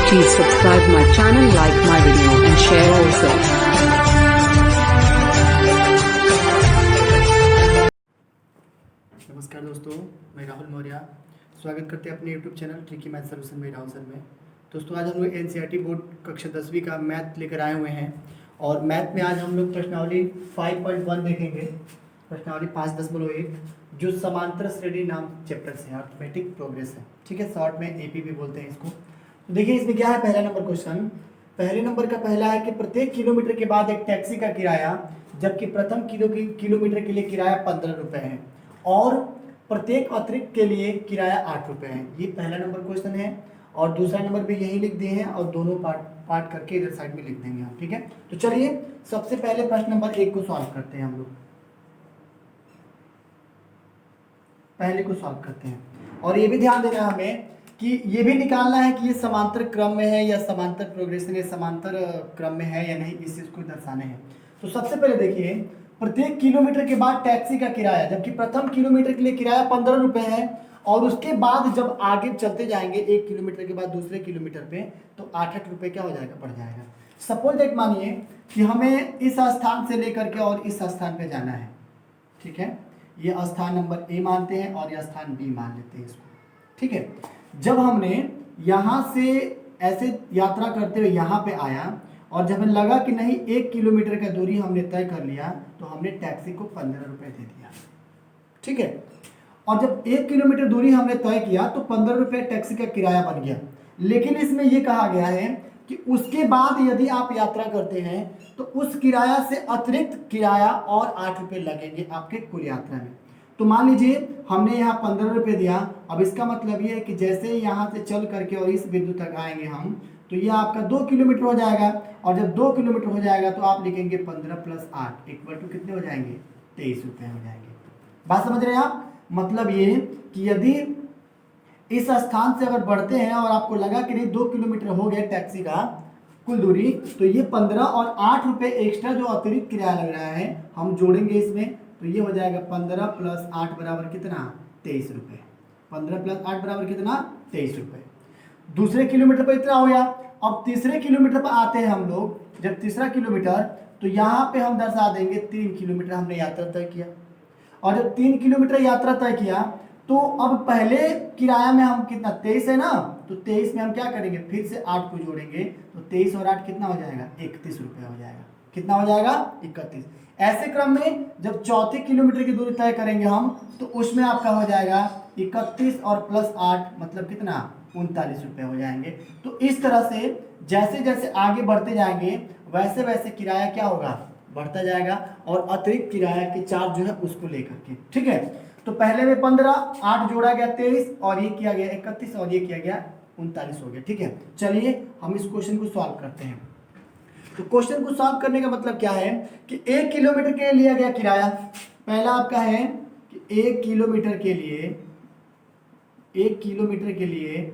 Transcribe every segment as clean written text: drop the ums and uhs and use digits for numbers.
Please subscribe my channel, like my video and share also. नमस्कार दोस्तों, मैं राहुल मौर्य स्वागत करते हैं अपने YouTube channel tricky math solution में राहुल सर में। दोस्तों आज हम लोग NCERT बोर्ड कक्षा 10वीं का मैथ लेकर आए हुए हैं और मैथ में आज हम लोग प्रश्नावली 5.1 देखेंगे। प्रश्नावली 5.1 जो समांतर श्रेणी नाम चैप्टर से अर्थमेटिक प्रोग्रेस है, ठीक है, शॉर्ट में AP भी बोलते हैं इसको। तो देखिए इसमें क्या है, पहला नंबर क्वेश्चन, पहले नंबर का पहला है कि प्रत्येक किलोमीटर के बाद एक टैक्सी का किराया, जबकि प्रथम किलोमीटर के लिए किराया 15 रुपये है और प्रत्येक अतिरिक्त के लिए किराया 8 रुपये है। ये पहला नंबर क्वेश्चन है और दूसरा नंबर भी यही लिख दिए हैं और दोनों पार्ट करके इधर साइड में लिख देंगे हम, ठीक है। तो चलिए सबसे पहले प्रश्न नंबर 1 को सॉल्व करते हैं हम लोग, पहले को सॉल्व करते हैं। और ये भी ध्यान देना है हमें कि ये भी निकालना है कि ये समांतर क्रम में है या समांतर प्रोग्रेशन या समांतर क्रम में है या नहीं, इस चीज को दर्शाने हैं। तो सबसे पहले देखिए प्रत्येक किलोमीटर के बाद टैक्सी का किराया, जबकि प्रथम किलोमीटर के लिए किराया 15 रुपये है और उसके बाद जब आगे चलते जाएंगे 1 किलोमीटर के बाद दूसरे किलोमीटर पे तो 8 रुपये क्या हो जाएगा, बढ़ जाएगा। सपोज दैट मानिए कि हमें इस स्थान से लेकर के और इस स्थान पे जाना है, ठीक है, ये स्थान नंबर A मानते हैं और यह स्थान B मान लेते हैं इसको, ठीक है। जब हमने यहाँ से ऐसे यात्रा करते हुए यहाँ पे आया और जब हमें लगा कि नहीं 1 किलोमीटर का दूरी हमने तय कर लिया तो हमने टैक्सी को 15 रुपये दे दिया, ठीक है। और जब 1 किलोमीटर दूरी हमने तय किया तो 15 रुपये टैक्सी का किराया बन गया। लेकिन इसमें यह कहा गया है कि उसके बाद यदि आप यात्रा करते हैं तो उस किराया से अतिरिक्त किराया और 8 रुपये लगेंगे आपके कुल यात्रा में। तो मान लीजिए हमने यहाँ 15 रुपये दिया। अब इसका मतलब ये है कि जैसे यहाँ से चल करके और इस बिंदु तक आएंगे हम तो ये आपका 2 किलोमीटर हो जाएगा और जब 2 किलोमीटर हो जाएगा तो आप लिखेंगे 15 + 8 इक्वल टू कितने हो जाएंगे, 23 रुपये हो जाएंगे। बात समझ रहे हैं आप? मतलब ये कि यदि इस स्थान से अगर बढ़ते हैं और आपको लगा कि नहीं 2 किलोमीटर हो गया टैक्सी का कुल दूरी, तो ये 15 और 8 रुपये एक्स्ट्रा जो अतिरिक्त किराया लग रहा है हम जोड़ेंगे इसमें, तो ये हो जाएगा 15 + 8 बराबर कितना, 23 रुपये। 15 + 8 बराबर कितना, 23 रुपये। दूसरे किलोमीटर पर इतना हो गया। अब तीसरे किलोमीटर पर आते हैं हम लोग, जब तीसरा किलोमीटर तो यहाँ पे हम दर्शा देंगे 3 किलोमीटर हमने यात्रा तय किया और जब 3 किलोमीटर यात्रा तय किया तो अब पहले किराया में हम कितना 23 है ना, तो 23 में हम क्या करेंगे, फिर से 8 को जोड़ेंगे तो 23 और 8 कितना हो जाएगा, 31 रुपये हो जाएगा। कितना हो जाएगा, 31। ऐसे क्रम में जब चौथे किलोमीटर की दूरी तय करेंगे हम तो उसमें आपका हो जाएगा 31 और +8 मतलब कितना, 39 रुपये हो जाएंगे। तो इस तरह से जैसे जैसे आगे बढ़ते जाएंगे वैसे वैसे किराया क्या होगा, बढ़ता जाएगा और अतिरिक्त किराया के चार्ज जो है उसको लेकर के, ठीक है। तो पहले में 15, 8 जोड़ा गया 23 और ये किया गया 31 और ये किया गया 39 हो गया, ठीक है। चलिए हम इस क्वेश्चन को सॉल्व करते हैं। तो क्वेश्चन को सॉल्व करने का मतलब क्या है कि 1 किलोमीटर के लिए लिया गया किराया, पहला आपका है कि 1 किलोमीटर के लिए, 1 किलोमीटर के लिए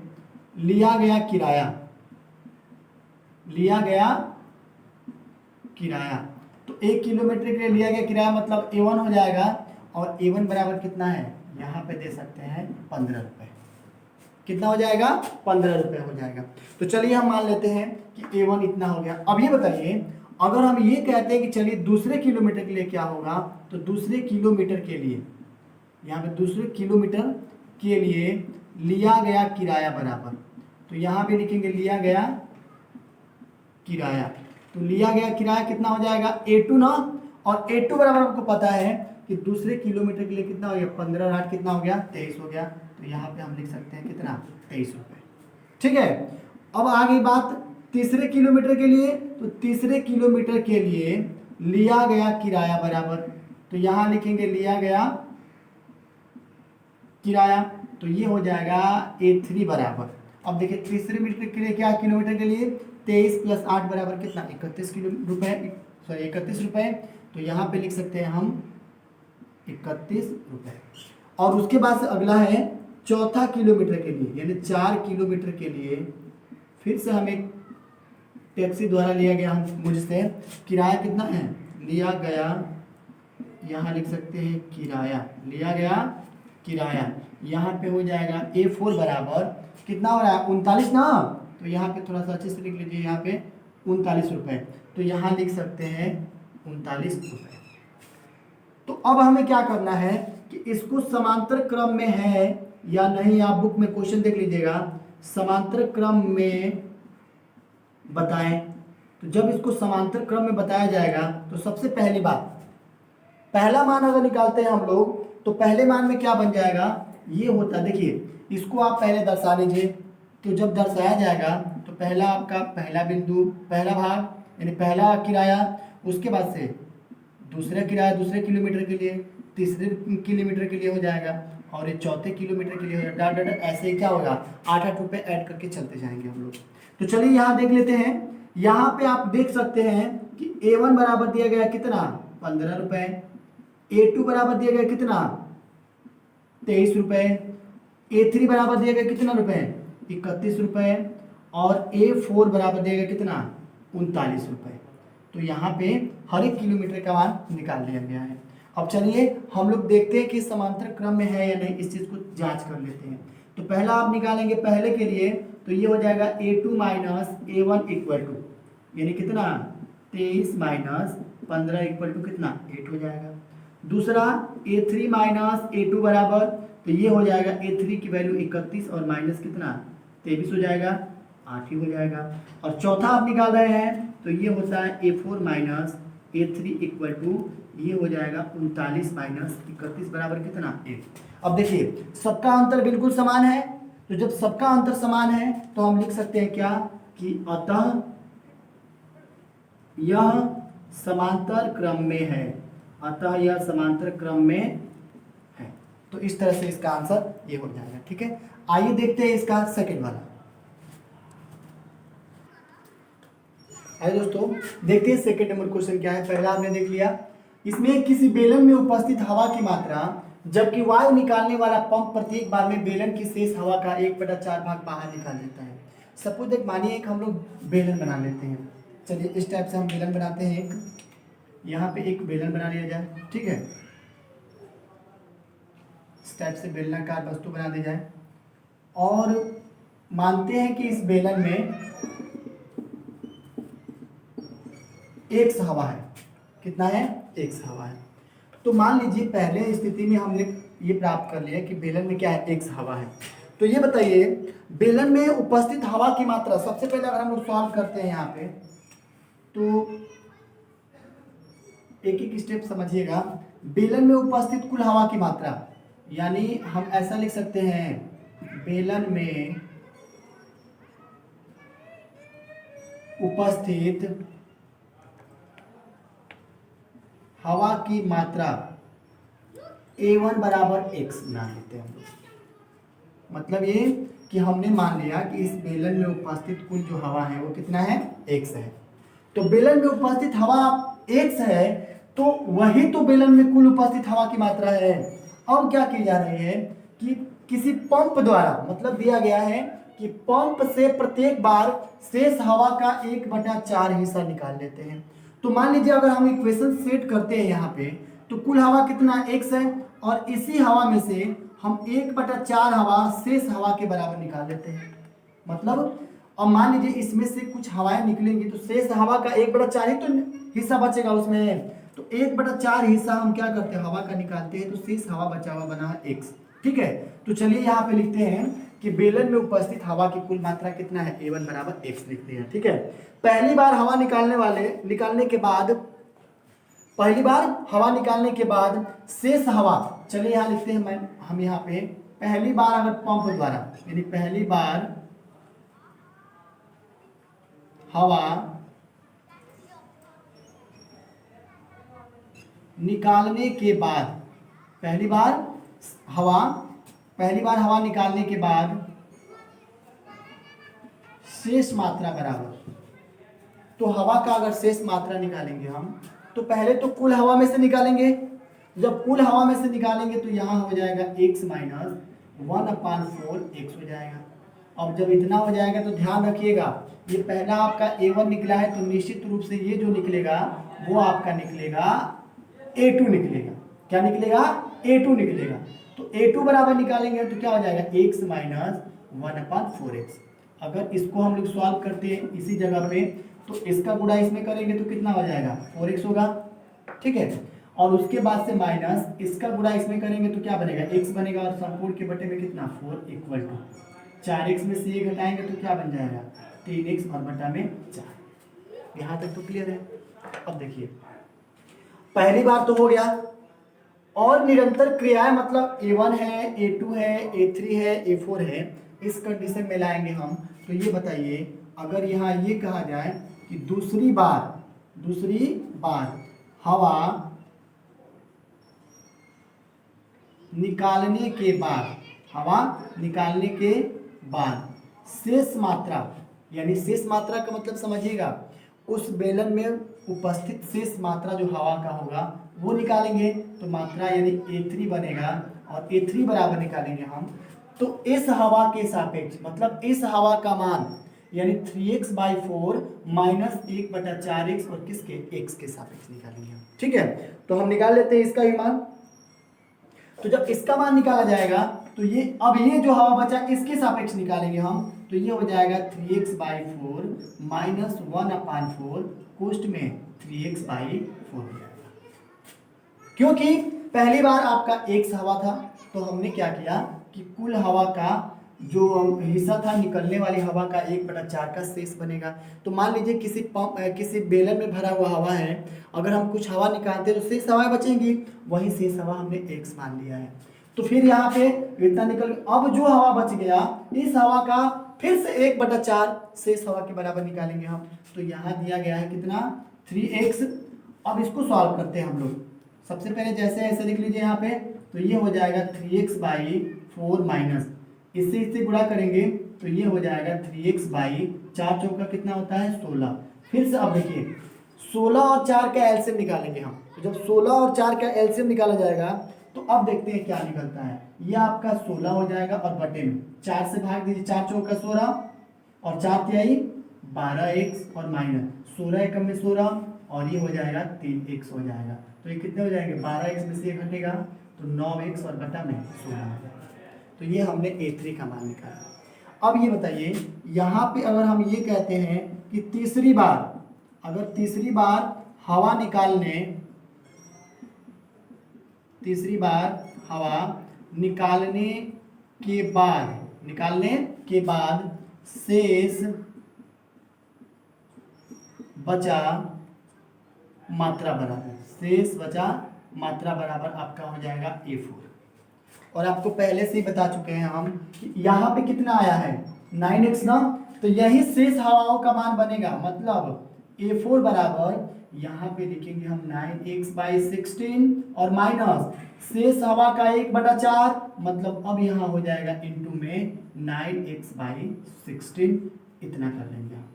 लिया गया किराया, लिया गया किराया, तो 1 किलोमीटर के लिए लिया गया किराया मतलब A1 हो जाएगा और A1 बराबर कितना है, यहाँ पे दे सकते हैं 15 रुपये। कितना हो जाएगा, 15 रुपये हो जाएगा। तो चलिए हम मान लेते हैं कि A1 इतना हो गया। अब ये बताइए अगर हम ये कहते हैं कि चलिए दूसरे किलोमीटर के लिए क्या होगा, तो दूसरे किलोमीटर के लिए यहाँ पे दूसरे किलोमीटर के लिए लिया गया किराया बराबर, तो यहाँ पे लिखेंगे लिया गया किराया, तो लिया गया किराया कितना हो जाएगा A2 ना, और A2 बराबर आपको पता है कि दूसरे किलोमीटर के लिए कितना हो गया, 15 और 8 कितना हो गया, 23 हो गया। तो यहाँ पे हम लिख सकते हैं कितना, 23 रुपये, ठीक है। अब आ गई बात तीसरे किलोमीटर के लिए, तो तीसरे किलोमीटर के लिए लिया गया किराया बराबर, तो यहाँ लिखेंगे लिया गया किराया, तो ये हो जाएगा A3 बराबर। अब देखिए तीसरे मीटर के लिए क्या, किलोमीटर के लिए 23 + 8 बराबर कितना, 31 रुपये। तो यहाँ पे लिख सकते हैं हम 31 रुपये। और उसके बाद से अगला है चौथा किलोमीटर के लिए, यानी 4 किलोमीटर के लिए फिर से हमें टैक्सी द्वारा लिया गया हम मुझसे किराया कितना है, लिया गया, यहाँ लिख सकते हैं किराया, लिया गया किराया, यहाँ पे हो जाएगा A4 बराबर कितना हो रहा है, 39 ना, तो यहाँ पे थोड़ा सा अच्छे से लिख लीजिए, यहाँ पे 39 रुपये, तो यहाँ लिख सकते हैं 39 रुपये। तो अब हमें क्या करना है कि इसको समांतर क्रम में है या नहीं, आप बुक में क्वेश्चन देख लीजिएगा, समांतर क्रम में बताएं। तो जब इसको समांतर क्रम में बताया जाएगा तो सबसे पहली बात, पहला मान अगर निकालते हैं हम लोग तो पहले मान में क्या बन जाएगा, ये होता है, देखिए इसको आप पहले दर्शा लीजिए। तो जब दर्शाया जाएगा तो पहला आपका पहला बिंदु, पहला भाग यानी पहला किराया, उसके बाद से दूसरा किराया दूसरे किलोमीटर के लिए, तीसरे किलोमीटर के लिए हो जाएगा, और ये चौथे किलोमीटर के लिए हो जाएगा, डॉट ऐसे ही क्या होगा 8-8 रुपये ऐड करके चलते जाएंगे हम लोग। तो चलिए यहाँ देख लेते हैं। यहाँ पे आप देख सकते हैं कि A1 बराबर दिया गया कितना 15 रुपये, A2 बराबर दिया गया कितना 23 रुपये, A3 बराबर दिया गया कितना रुपये 31 रुपये, और A4 बराबर दिया गया कितना 39 रुपये। तो यहाँ पे हर एक किलोमीटर का मान निकाल लिया गया है। अब चलिए हम लोग देखते हैं कि समांतर क्रम में है या नहीं, इस चीज़ को जांच कर लेते हैं। तो पहला आप निकालेंगे पहले के लिए, तो ये हो जाएगा A2 minus A1 equal to, यानी कितना 23 माइनस 15 इक्वल टू कितना 8 हो जाएगा। दूसरा A3 माइनस A2 बराबर, तो ये हो जाएगा A3 की वैल्यू 31 और माइनस कितना 23 हो जाएगा, 8 ही हो जाएगा। और चौथा आप निकाल रहे हैं तो ये होता है A4 minus A3 equal to, ये हो जाएगा 39 माइनस 31 बराबर कितना 1। अब देखिए सबका अंतर बिल्कुल समान है, तो जब सबका अंतर समान है तो हम लिख सकते हैं क्या कि अतः यह समांतर क्रम में है, अतः यह समांतर क्रम में है। तो इस तरह से इसका आंसर ये हो जाएगा। ठीक है, आइए देखते हैं इसका सेकंड वाला। है दोस्तों, देखते हैं सेकंड नंबर क्वेश्चन क्या है। पहला आपने देख लिया, इसमें किसी बेलन में उपस्थित हवा की मात्रा जबकि वायु निकालने वाला पंप प्रत्येक बार में बेलन की शेष हवा का 1/4 भाग बाहर निकाल देता है। सपोज एक मानिए एक हम लोग बेलन बना लेते हैं। चलिए इस टाइप से हम बेलन बनाते हैं, एक यहाँ पे एक बेलन बना लिया जाए। ठीक है, इस टाइप से बेलनाकार वस्तु बना दी जाए, और मानते हैं कि इस बेलन में x हवा है। कितना है x हवा है। तो मान लीजिए पहले स्थिति में हमने ये प्राप्त कर लिया कि बेलन में क्या है x हवा है। तो ये बताइए बेलन में उपस्थित हवा की मात्रा, सबसे पहले अगर हम लोग सॉल्व करते हैं यहाँ पे, तो एक एक स्टेप समझिएगा। बेलन में उपस्थित कुल हवा की मात्रा, यानी हम ऐसा लिख सकते हैं बेलन में उपस्थित हवा की मात्रा A1 बराबर x मान लेते हैं हम लोग। मतलब ये कि हमने मान लिया कि इस बेलन में उपस्थित कुल जो हवा है वो कितना है x है। तो बेलन में उपस्थित हवा x है, तो वही तो बेलन में कुल उपस्थित हवा की मात्रा है। अब क्या की जा रही है कि किसी पंप द्वारा, मतलब दिया गया है कि पंप से प्रत्येक बार शेष हवा का 1/4 हिस्सा निकाल लेते हैं। तो मान लीजिए अगर हम इक्वेशन सेट करते हैं यहाँ पे, तो कुल हवा कितना x है, और इसी हवा में से हम 1/4 हवा शेष हवा के बराबर निकाल लेते हैं। मतलब अब मान लीजिए इसमें से कुछ हवाएं निकलेंगी तो शेष हवा का 1/4 ही तो हिस्सा बचेगा उसमें। तो 1/4 हिस्सा हम क्या करते हैं हवा का निकालते हैं, तो शेष हवा बचा हुआ बना है x। ठीक है, तो चलिए यहाँ पे लिखते हैं कि बेलन में उपस्थित हवा की कुल मात्रा कितना है A1 बराबर x लिखते हैं। ठीक है, पहली बार हवा निकालने के बाद शेष हवा, चलिए यहाँ लिखते हैं हम यहाँ पे पहली बार अगर पंप द्वारा, यानी पहली बार हवा निकालने के बाद, पहली बार हवा निकालने के बाद शेष मात्रा बराबर, तो हवा का अगर शेष मात्रा निकालेंगे हम, तो पहले तो कुल हवा में से निकालेंगे। जब कुल हवा में से निकालेंगे तो यहाँ हो जाएगा x माइनस 1/4 x हो जाएगा। अब जब इतना हो जाएगा तो ध्यान रखिएगा, ये पहला आपका A1 निकला है, तो निश्चित रूप से ये जो निकलेगा वो आपका निकलेगा A2 निकलेगा। क्या निकलेगा? A2 निकलेगा। तो A2 बराबर निकालेंगे तो क्या हो जाएगा x माइनस 1/4x। अगर इसको हम लोग सॉल्व करते हैं इसी जगह पे, तो इसका गुणा इसमें करेंगे तो कितना हो जाएगा 4x होगा, ठीक है। और उसके बाद से माइनस इसका गुणा इसमें करेंगे तो क्या बनेगा x बनेगा, और संपूर्ण के बटे में कितना 4 इक्वल टू 4x में से ये घटाएंगे तो क्या बन जाएगा 3x और बटा में 4। यहाँ तक तो क्लियर है। अब देखिए पहली बार तो हो गया, और निरंतर क्रियाएं मतलब a1 है, a2 है, a3 है, a4 है, इस कंडीशन में लाएंगे हम। तो ये बताइए अगर यहाँ ये कहा जाए कि दूसरी बार हवा निकालने के बाद शेष मात्रा, यानी शेष मात्रा का मतलब समझिएगा उस बेलन में उपस्थित शेष मात्रा जो हवा का होगा वो निकालेंगे, तो मात्रा यानी A3 बनेगा, और A3 बराबर निकालेंगे हम तो इस हवा के सापेक्ष, मतलब इस हवा का मान यानी 3x/4 माइनस 1/4x और किसके x के सापेक्ष निकालेंगे हम, ठीक है। तो हम निकाल लेते हैं इसका ही मान। तो जब इसका मान निकाला जाएगा तो ये अब ये जो हवा बचा इसके सापेक्ष निकालेंगे हम, तो ये हो जाएगा 3x/4 माइनस 1/4 कोष्ट में 3x/4 हो जाएगा। क्योंकि पहली बार आपका x हवा था, तो हमने क्या किया कि कुल हवा का जो हिस्सा था निकलने वाली हवा का 1/4 का शेष बनेगा। तो मान लीजिए किसी बेलन में भरा हुआ हवा है, अगर हम कुछ हवा निकालते हैं तो शेष हवा बचेंगी, वही शेष हवा हमने x मान लिया है। तो फिर यहाँ पे इतना निकल, अब जो हवा बच गया इस हवा का फिर से 1/4 शेष हवा के बराबर निकालेंगे हम। तो यहाँ दिया गया है कितना 3x। अब इसको सॉल्व करते हैं हम लोग। सबसे पहले जैसे ऐसे लिख लीजिए यहाँ पे, तो ये हो जाएगा 3x/4 माइनस इससे गुणा करेंगे तो ये हो जाएगा 3x/4 चौका कितना होता है 16। फिर से अब देखिए 16 और 4 का एलसीएम निकालेंगे हम। तो जब 16 और 4 का एलसीएम निकाला जाएगा तो अब देखते हैं क्या निकलता है। ये आपका 16 हो जाएगा और बटे में 4 से भाग दीजिए, 4 चौका 16 और 4 तिहाई 12x और माइनस 16 एकम में 16 और ये हो जाएगा 3x हो जाएगा। तो ये कितने हो जाएंगे 12x में से ये घटेगा तो 9x और बटा में 16 हो जाएगा। तो ये हमने A3 का मान निकाला। अब ये बताइए यहाँ पे अगर हम ये कहते हैं कि तीसरी बार हवा निकालने के बाद शेष बचा मात्रा बराबर आपका हो जाएगा A4। और आपको पहले से ही बता चुके हैं हम कि यहाँ पे कितना आया है 9x ना, तो यही शेष हवाओं का मान बनेगा। मतलब A4 बराबर यहाँ पे लिखेंगे हम 9x/16 और माइनस शेष हवा का 1/4, मतलब अब यहाँ हो जाएगा इंटू में 9x/16 इतना कर लेंगे हम,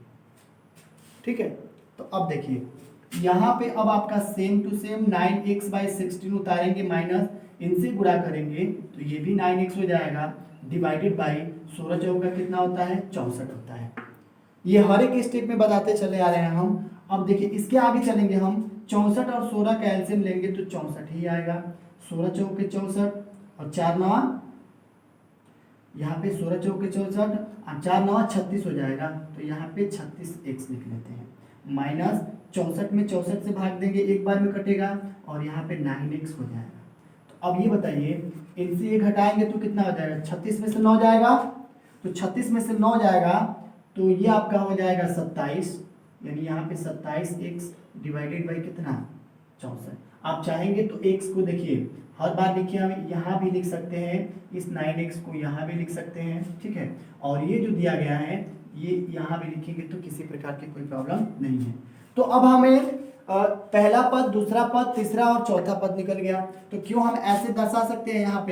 ठीक है। तो अब देखिए यहाँ पे अब आपका सेम टू सेम 9x/16 उतारेंगे, माइनस इनसे गुणा करेंगे तो ये भी 9x हो जाएगा, डिवाइडेड बाई 16 चौका कितना होता है 64 होता है। ये हर एक स्टेप में बताते चले आ रहे हैं हम। अब देखिए इसके आगे चलेंगे हम, 64 और 16 का एलसीएम लेंगे तो 64 ही आएगा। 16 चौके 64 और 4 9 यहाँ पे 16 चौके 64 और 4 9 36 हो जाएगा। तो यहाँ पे 36x लिख लेते हैं, माइनस 64 में 64 से भाग देंगे एक बार में कटेगा और यहाँ पे 9x हो जाएगा। तो अब ये बताइए इनसे ये घटाएंगे तो कितना हो जाएगा, 36 में से 9 जाएगा, तो 36 में से 9 जाएगा तो ये आपका हो जाएगा 27, यानी यहाँ पे 27x डिवाइडेड बाई कितना 64। आप चाहेंगे तो x को देखिए हर बार लिखिए, हम यहाँ भी लिख सकते हैं, इस 9x को यहाँ भी लिख सकते हैं, ठीक है। और ये जो दिया गया है ये यहाँ भी लिखेंगे तो किसी प्रकार की कोई प्रॉब्लम नहीं है। तो अब हमें पहला पद, दूसरा पद, तीसरा और चौथा पद निकल गया। तो क्यों हम ऐसे दर्शा सकते हैं, यहाँ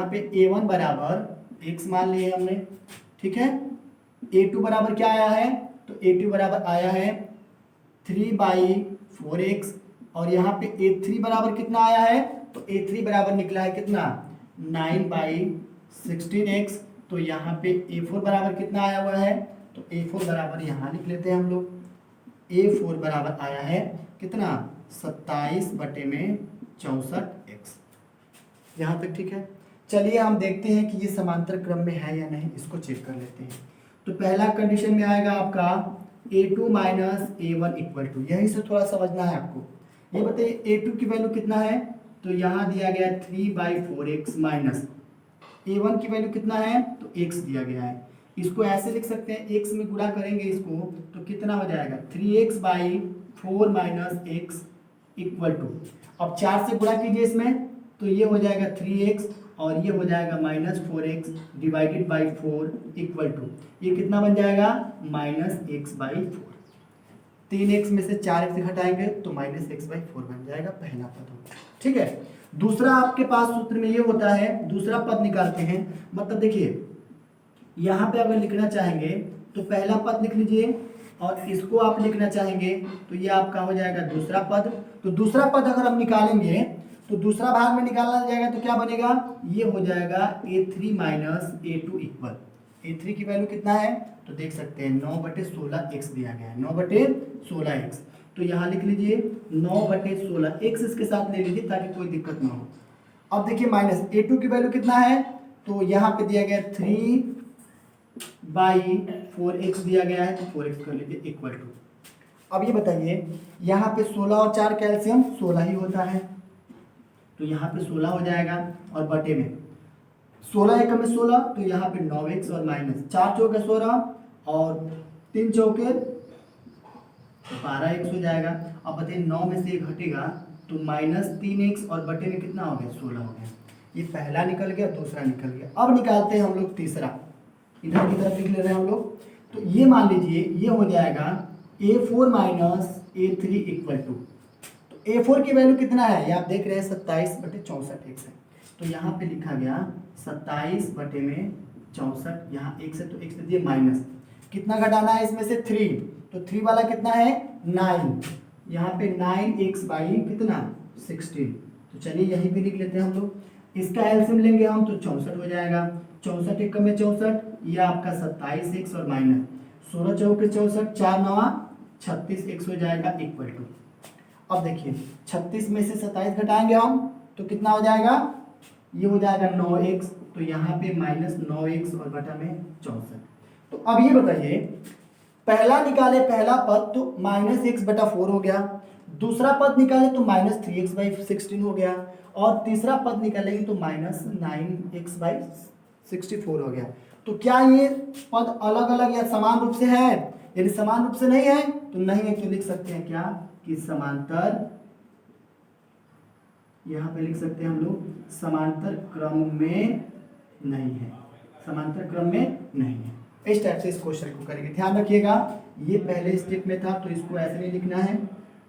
पे A1 बराबर x मान लिए हमने, ठीक है। A2 बराबर क्या आया है, तो A2 बराबर आया है 3/4x और यहाँ पे A3 बराबर कितना आया है, तो A3 बराबर निकला है कितना 9/16x। तो यहाँ पे A4 बराबर कितना आया हुआ है, तो A4 बराबर यहाँ लिख लेते हैं हम लोग। A4 बराबर आया है कितना 27/64x। यहाँ तक ठीक है। चलिए हम देखते हैं कि ये समांतर क्रम में है या नहीं, इसको चेक कर लेते हैं। तो पहला कंडीशन में आएगा आपका a2 minus a1 equal to, यही से थोड़ा समझना है आपको। ये बताइए a2 की वैल्यू कितना है, तो यहाँ दिया गया है 3/4x माइनस a1 की वैल्यू कितना है, तो x दिया गया है। इसको ऐसे लिख सकते हैं, x में गुणा करेंगे इसको तो कितना हो जाएगा 3x/4 minus x equal to, अब 4 से गुणा कीजिए इसमें तो ये हो जाएगा 3x और ये हो जाएगा -4x divided by 4 equal to, ये कितना बन जाएगा -x/4। 3x में से 4x घटाएंगे तो -x/4 बन जाएगा, पहला पद हो गया। ठीक है, दूसरा आपके पास सूत्र में ये होता है, दूसरा पद निकालते हैं। मतलब देखिए यहाँ पे अगर लिखना चाहेंगे तो पहला पद लिख लीजिए और इसको आप लिखना चाहेंगे तो ये आपका हो जाएगा दूसरा पद। तो दूसरा पद अगर हम निकालेंगे तो दूसरा भाग में निकालना जाएगा तो क्या बनेगा, ये हो जाएगा a3 minus a2 equal, a3 की वैल्यू कितना है तो देख सकते हैं 9/16x दिया गया है, 9/16x। तो यहाँ लिख लीजिए 9/16x इसके साथ ले लीजिए ताकि कोई दिक्कत ना हो। अब देखिए माइनस a2 की वैल्यू कितना है, तो यहाँ पे दिया गया 3/4x दिया गया है, तो 4x कर लीजिए इक्वल टू। अब ये बताइए यहाँ पे 16 और 4 कैल्शियम 16 ही होता है, तो यहाँ पे 16 हो जाएगा और बटे में 16 एकम में 16, तो यहाँ पे 9x और माइनस 4 चौके 16 और 3 चौके तो 12x हो जाएगा। अब बताइए 9 में से एक घटेगा तो -3x और बटे में कितना हो गया 16 हो गया। ये पहला निकल गया, दूसरा निकल गया। अब निकालते हैं हम लोग तीसरा, इधर की तरफ लिख ले रहे हैं हम लोग। तो ये मान लीजिए ये हो जाएगा a4 minus a3 equal to, तो a4 की वैल्यू कितना है, ये आप देख रहे हैं 27/64x है, तो यहाँ पे लिखा गया 27/64, यहाँ x है तो x दे दिए माइनस, कितना घटाना है इसमें से 3, तो 3 वाला कितना है 9, यहाँ पे 9x/कितना 16, तो चलिए यहीं पे लिख लेते हैं हम लोग। इसका एलसीएम लेंगे हम तो 64 हो जाएगा, 64 एकम में 64, ये आपका 27x और माइनस 16 चौके 64, 4 9 36x हो जाएगा इक्वल टू। अब देखिए 36 में से 27 घटाएंगे हम तो कितना हो जाएगा, ये हो जाएगा 9x, तो यहाँ पे -9x और बटा में 64। तो अब ये बताइए पहला निकाले पहला पद तो -x/4 हो गया, दूसरा पद निकाले तो -3x/16 हो गया और तीसरा पद निकालेंगे तो -9x/64 हो गया। तो क्या ये पद अलग अलग या समान रूप से है, यदि समान रूप से नहीं है तो नहीं है, तो लिख सकते हैं क्या कि समांतर, यहाँ पे लिख सकते हैं हम लोग समांतर क्रम में नहीं है, समांतर क्रम में नहीं है। इस टाइप से इस क्वेश्चन को करेंगे, ध्यान रखिएगा ये पहले स्टेप में था तो इसको ऐसे नहीं लिखना है,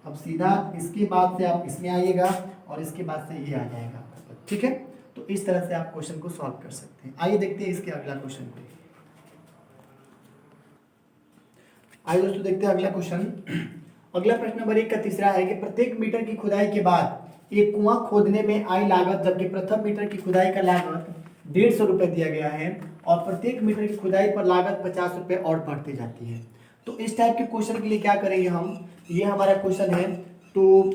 अब सीधा इसके बाद से आप इसमें आइएगा और इसके बाद से ये आ जाएगा, ठीक है। तो इस तरह से आप क्वेश्चन को सॉल्व कर सकते हैं। आइए देखते हैं इसके अगला क्वेश्चन को। आइए दोस्तों देखते हैं अगला क्वेश्चन। अगला प्रश्न नंबर 1 का तीसरा है कि प्रत्येक मीटर की खुदाई के बाद एक कुआं खोदने में आई लागत, जबकि प्रथम मीटर की खुदाई का लागत 150 रुपये दिया गया है और प्रत्येक मीटर की खुदाई पर लागत 50 रुपये और बढ़ती जाती है। तो इस टाइप के क्वेश्चन के लिए क्या करेंगे हम, ये हमारा क्वेश्चन है तो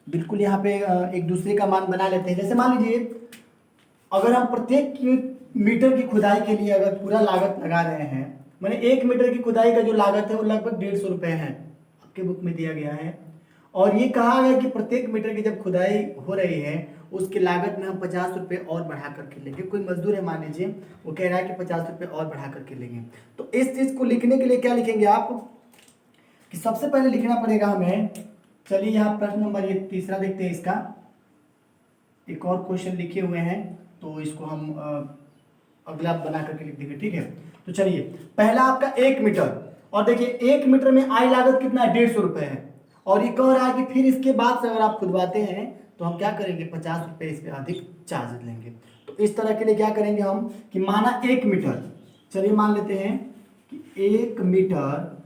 बिल्कुल यहाँ पे एक दूसरे का मान बना लेते हैं। जैसे मान लीजिए अगर हम प्रत्येक मीटर की खुदाई के लिए अगर पूरा लागत लगा रहे हैं, माने 1 मीटर की खुदाई का जो लागत है वो लगभग 150 रुपये है, आपके बुक में दिया गया है। और ये कहा गया कि प्रत्येक मीटर की जब खुदाई हो रही है उसकी लागत में हम 50 रुपये और बढ़ा करके लेंगे। कोई मजदूर है मान लीजिए, वो कह रहा है कि 50 रुपये और बढ़ा करके लेंगे। तो इस चीज़ को लिखने के लिए क्या लिखेंगे आप कि सबसे पहले लिखना पड़ेगा हमें, चलिए यहाँ प्रश्न नंबर ये तीसरा देखते हैं, इसका एक और क्वेश्चन लिखे हुए हैं तो इसको हम अगला बना करके लिख देंगे, ठीक है। तो चलिए पहला आपका 1 मीटर, और देखिए 1 मीटर में आई लागत कितना है 150 रुपये है, और ये कह रहा है कि फिर इसके बाद से अगर आप खुदवाते हैं तो हम क्या करेंगे 50 रुपये इस पर अधिक चार्ज लेंगे। तो इस तरह के लिए क्या करेंगे हम कि माना 1 मीटर, चलिए मान लेते हैं कि 1 मीटर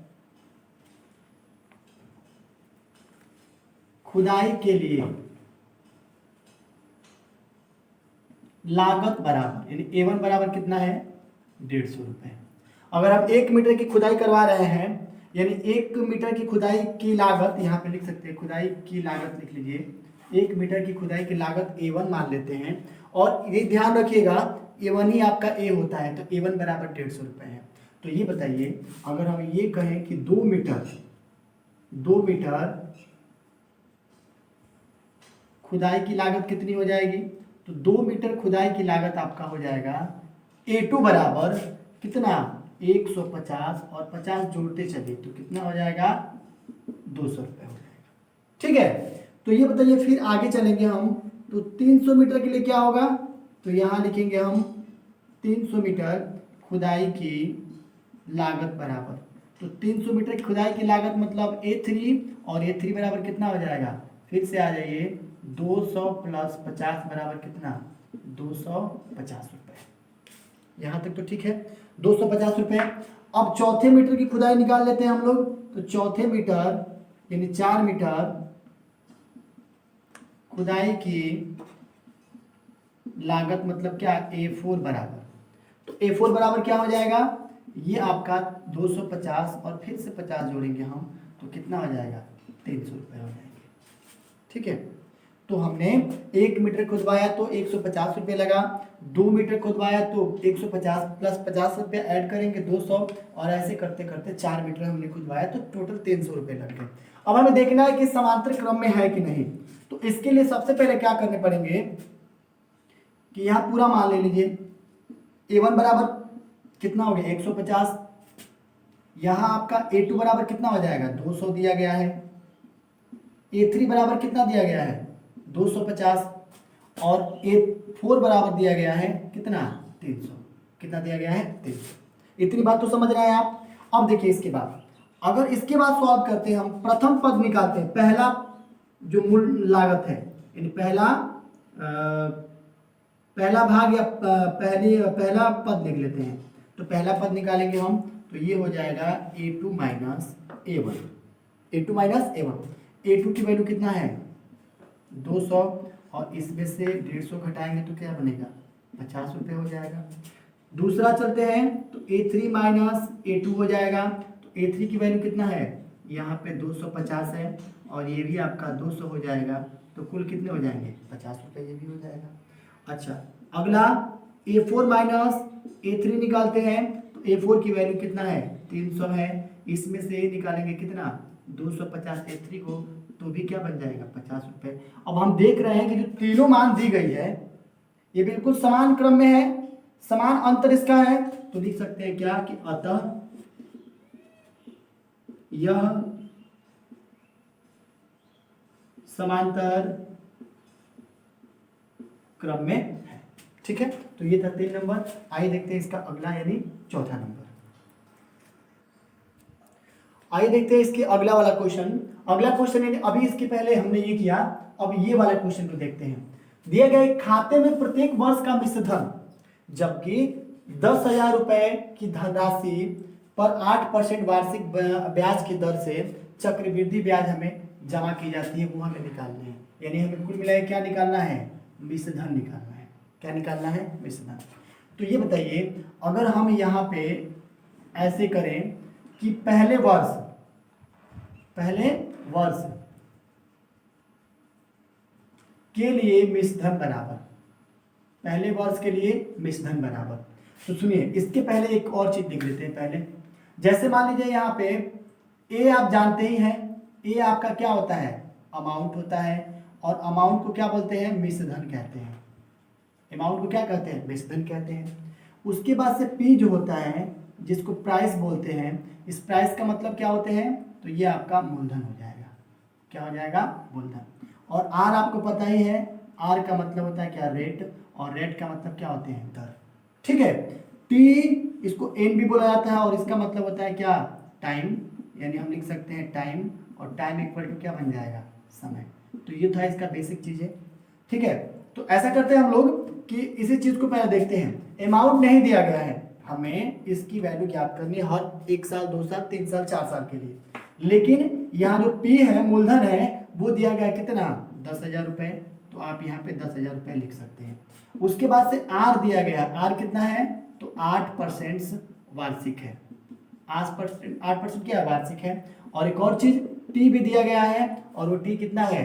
खुदाई के लिए लागत बराबर, यानी A1 बराबर कितना है 150 रुपये। अगर आप 1 मीटर की खुदाई करवा रहे हैं, यानी 1 मीटर की खुदाई की लागत यहाँ पे लिख सकते हैं, खुदाई की लागत लिख लीजिए, 1 मीटर की खुदाई की लागत A1 मान लेते हैं। और ये ध्यान रखिएगा A1 ही आपका A होता है, तो A1 बराबर 150 रुपये है। तो ये बताइए, अगर हम ये कहें कि 2 मीटर खुदाई की लागत कितनी हो जाएगी, तो 2 मीटर खुदाई की लागत आपका हो जाएगा A2 बराबर कितना 150 और 50 जोड़ते चलिए तो कितना हो जाएगा 200 रुपये हो जाएगा। ठीक है, तो ये बताइए फिर आगे चलेंगे हम, तो 300 मीटर के लिए क्या होगा, तो यहाँ लिखेंगे हम 300 मीटर खुदाई की लागत बराबर, तो 300 मीटर की खुदाई की लागत मतलब A3 और A3 बराबर कितना हो जाएगा, फिर से आ जाइए 200 प्लस 50 बराबर कितना 250 रुपये। यहाँ तक तो ठीक है, 250 रुपये। अब चौथे मीटर की खुदाई निकाल लेते हैं हम लोग, तो चौथे मीटर यानी 4 मीटर खुदाई की लागत मतलब क्या A4 बराबर, तो A4 बराबर क्या हो जाएगा, ये आपका 250 और फिर से 50 जोड़ेंगे हम तो कितना हो जाएगा 300 रुपये हो जाएंगे। ठीक है, तो हमने 1 मीटर खुदवाया तो 150 रुपये लगा, 2 मीटर खुदवाया तो 150 प्लस 50 रुपये ऐड करेंगे 200, और ऐसे करते करते 4 मीटर हमने खुदवाया तो टोटल 300 रुपये लग गए। अब हमें देखना है कि समांतर क्रम में है कि नहीं, तो इसके लिए सबसे पहले क्या करने पड़ेंगे कि यहाँ पूरा मान ले लीजिए A1 बराबर कितना हो गया 150, यहाँ आपका A2 बराबर कितना हो जाएगा 200 दिया गया है, A3 बराबर कितना दिया गया है 250, और A4 बराबर दिया गया है कितना 300, कितना दिया गया है 300। इतनी बात तो समझ रहे हैं आप। अब देखिए इसके बाद, अगर इसके बाद सॉल्व करते हैं, हम प्रथम पद निकालते हैं, पहला जो मूल लागत है यानी पहला भाग या पहला पद लिख लेते हैं, तो पहला पद निकालेंगे हम तो ये हो जाएगा A2 minus A1, A2 minus A1। A2 की वैल्यू कितना है 200, और इसमें से 150 घटाएंगे तो क्या बनेगा 50 रुपये हो जाएगा। दूसरा चलते हैं तो A3 माइनस A2 हो जाएगा, तो A3 की वैल्यू कितना है यहाँ पे 250 है, और ये भी आपका 200 हो जाएगा, तो कुल कितने हो जाएंगे 50 रुपये, ये भी हो जाएगा। अच्छा, अगला A4 माइनस A3 निकालते हैं, तो A4 की वैल्यू कितना है 300 है, इसमें से निकालेंगे कितना 250 A3 को, तो भी क्या बन जाएगा 50 रुपये। अब हम देख रहे हैं कि जो तीनों मान दी गई है ये बिल्कुल समान क्रम में है, समान अंतर इसका है, तो लिख सकते हैं क्या कि अतः यह समांतर क्रम में है। ठीक है, तो ये था 3 नंबर। आइए देखते हैं इसका अगला यानी चौथा नंबर। आइए देखते हैं इसके अगला वाला क्वेश्चन। अगला क्वेश्चन यानी अभी इसके पहले हमने ये किया, अब ये वाला क्वेश्चन को देखते हैं। दिए गए खाते में प्रत्येक वर्ष का मिश्र धन, जबकि 10,000 रुपए की धनराशि पर 8% वार्षिक ब्याज की दर से चक्रवृद्धि ब्याज हमें जमा की जाती है, वो हमें निकालने हैं। यानी हमें कुल मिलाकर क्या निकालना है मिश्र धन निकालना है। क्या निकालना है मिश्र धन। तो ये बताइए, अगर हम यहाँ पे ऐसे करें कि पहले वर्ष के लिए मिश्र धन बराबर, पहले वर्ष के लिए मिश्र धन बराबर, तो सुनिए इसके पहले एक और चीज लिख लेते हैं पहले। जैसे मान लीजिए यहाँ पे ए आप जानते ही हैं, ए आपका क्या होता है अमाउंट होता है, और अमाउंट को क्या बोलते हैं मिश्र धन कहते हैं। अमाउंट को क्या कहते हैं मिश्र धन कहते हैं। उसके बाद से पी जो होता है जिसको प्राइस बोलते हैं, इस प्राइस का मतलब क्या होते हैं, तो ये आपका मूलधन हो जाएगा। क्या हो जाएगा मूलधन। और आर आपको पता ही है, आर का मतलब होता है क्या रेट, और रेट का मतलब क्या होते हैं दर। ठीक है, टी इसको एन भी बोला जाता है, और इसका मतलब होता है क्या टाइम, यानी हम लिख सकते हैं टाइम, और टाइम इक्वल टू क्या बन जाएगा समय। तो ये था इसका बेसिक चीज़ है। ठीक है, तो ऐसा करते हैं हम लोग कि इसी चीज़ को पहले देखते हैं। अमाउंट नहीं दिया गया है, हमें इसकी वैल्यू ज्ञात करनी है हर 1 साल 2 साल 3 साल 4 साल के लिए। लेकिन यहाँ जो पी है मूलधन है वो दिया गया कितना 10,000 रुपये, तो आप यहाँ पे 10,000 रुपये लिख सकते हैं। उसके बाद से आर दिया गया, आर कितना है तो 8% वार्षिक है। 8% क्या है वार्षिक है। और एक और चीज टी भी दिया गया है, और वो टी कितना है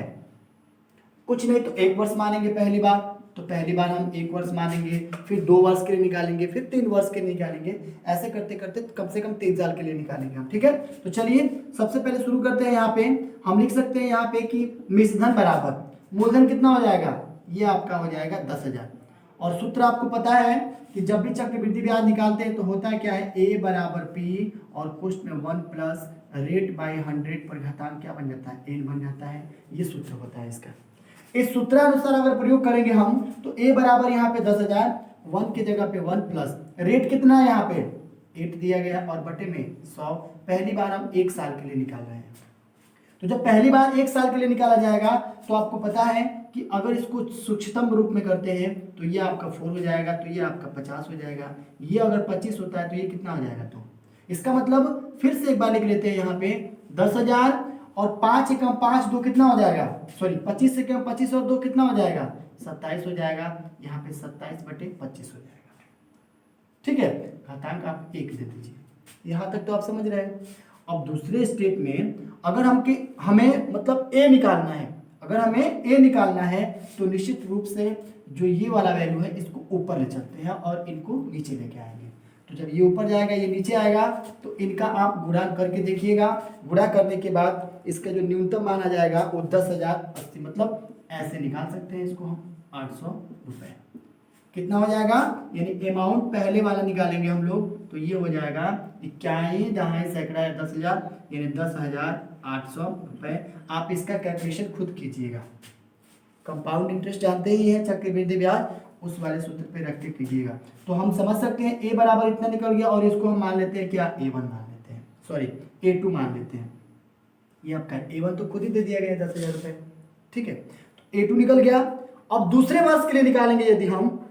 कुछ नहीं तो 1 वर्ष मानेंगे पहली बार, तो पहली बार हम 1 वर्ष मानेंगे, फिर 2 वर्ष के लिए निकालेंगे, फिर 3 वर्ष के लिए निकालेंगे, ऐसे करते करते कम से कम 3 साल के लिए निकालेंगे हम। ठीक है, तो चलिए सबसे पहले शुरू करते हैं। यहाँ पे हम लिख सकते हैं यहाँ पे कि मिश्रधन बराबर मूलधन कितना हो जाएगा, ये आपका हो जाएगा 10,000। और सूत्र आपको पता है कि जब भी चक्रवृद्धि ब्याज निकालते हैं तो होता है क्या है, A बराबर P और कुछ में 1 प्लस रेट बाई 100 पर घातांक क्या बन जाता है, N बन जाता है। ये सूत्र होता है इसका। इस सूत्रानुसार अगर प्रयोग करेंगे हम तो A बराबर यहाँ पे 10,000, 1 की जगह पे 1 प्लस रेट कितना है यहाँ पे 8 दिया गया और बटे में 100। पहली बार हम 1 साल के लिए निकाल रहे हैं। तो जब पहली बार 1 साल के लिए निकाला जाएगा तो आपको पता है कि अगर इसको सूक्ष्मतम रूप में करते हैं तो ये आपका 4 हो जाएगा, तो ये आपका 50 हो जाएगा। ये अगर 25 होता है तो ये कितना हो जाएगा, तो इसका मतलब फिर से एक बार लिख लेते हैं यहाँ पे 10,000 और 5 एकम 5 2 कितना हो जाएगा, सॉरी 25 एकम 25 और 2 कितना हो जाएगा, 27 हो जाएगा। यहाँ पे 27/25 हो जाएगा। ठीक है, घातांक आप 1 दे दीजिए। यहाँ तक तो आप समझ रहे हैं। अब दूसरे स्टेप में अगर हमें मतलब ए निकालना है, अगर हमें ए निकालना है तो निश्चित रूप से जो ये वाला वैल्यू है इसको ऊपर ले चलते हैं और इनको नीचे लेके आएंगे। तो जब ये ऊपर जाएगा ये नीचे आएगा तो इनका आप गुणा करके देखिएगा। गुणा करने के बाद इसका जो न्यूनतम मान आ जाएगा वो 10,080, मतलब ऐसे निकाल सकते हैं इसको हम 800 रुपये। कितना हो जाएगा, यानी अमाउंट पहले वाला निकालेंगे हम लोग तो ये हो जाएगा 51 जहाँ सैकड़ा है 10,000, यानी 10,800 रुपये। आप इसका कैलकुलेशन खुद कीजिएगा। कंपाउंड इंटरेस्ट जानते ही है, चक्रवृद्धि ब्याज, उस वाले सूत्र पे रख के कीजिएगा। तो हम समझ सकते हैं ए बराबर इतना निकल गया और इसको हम मान लेते हैं क्या, A1 मान लेते हैं, सॉरी A2 मान लेते हैं। ये आपका A1 तो खुद ही दे दिया गया 10,000 रुपये। ठीक है, तो A2 निकल गया। अब दूसरे वर्ष के लिए निकालेंगे यदि हम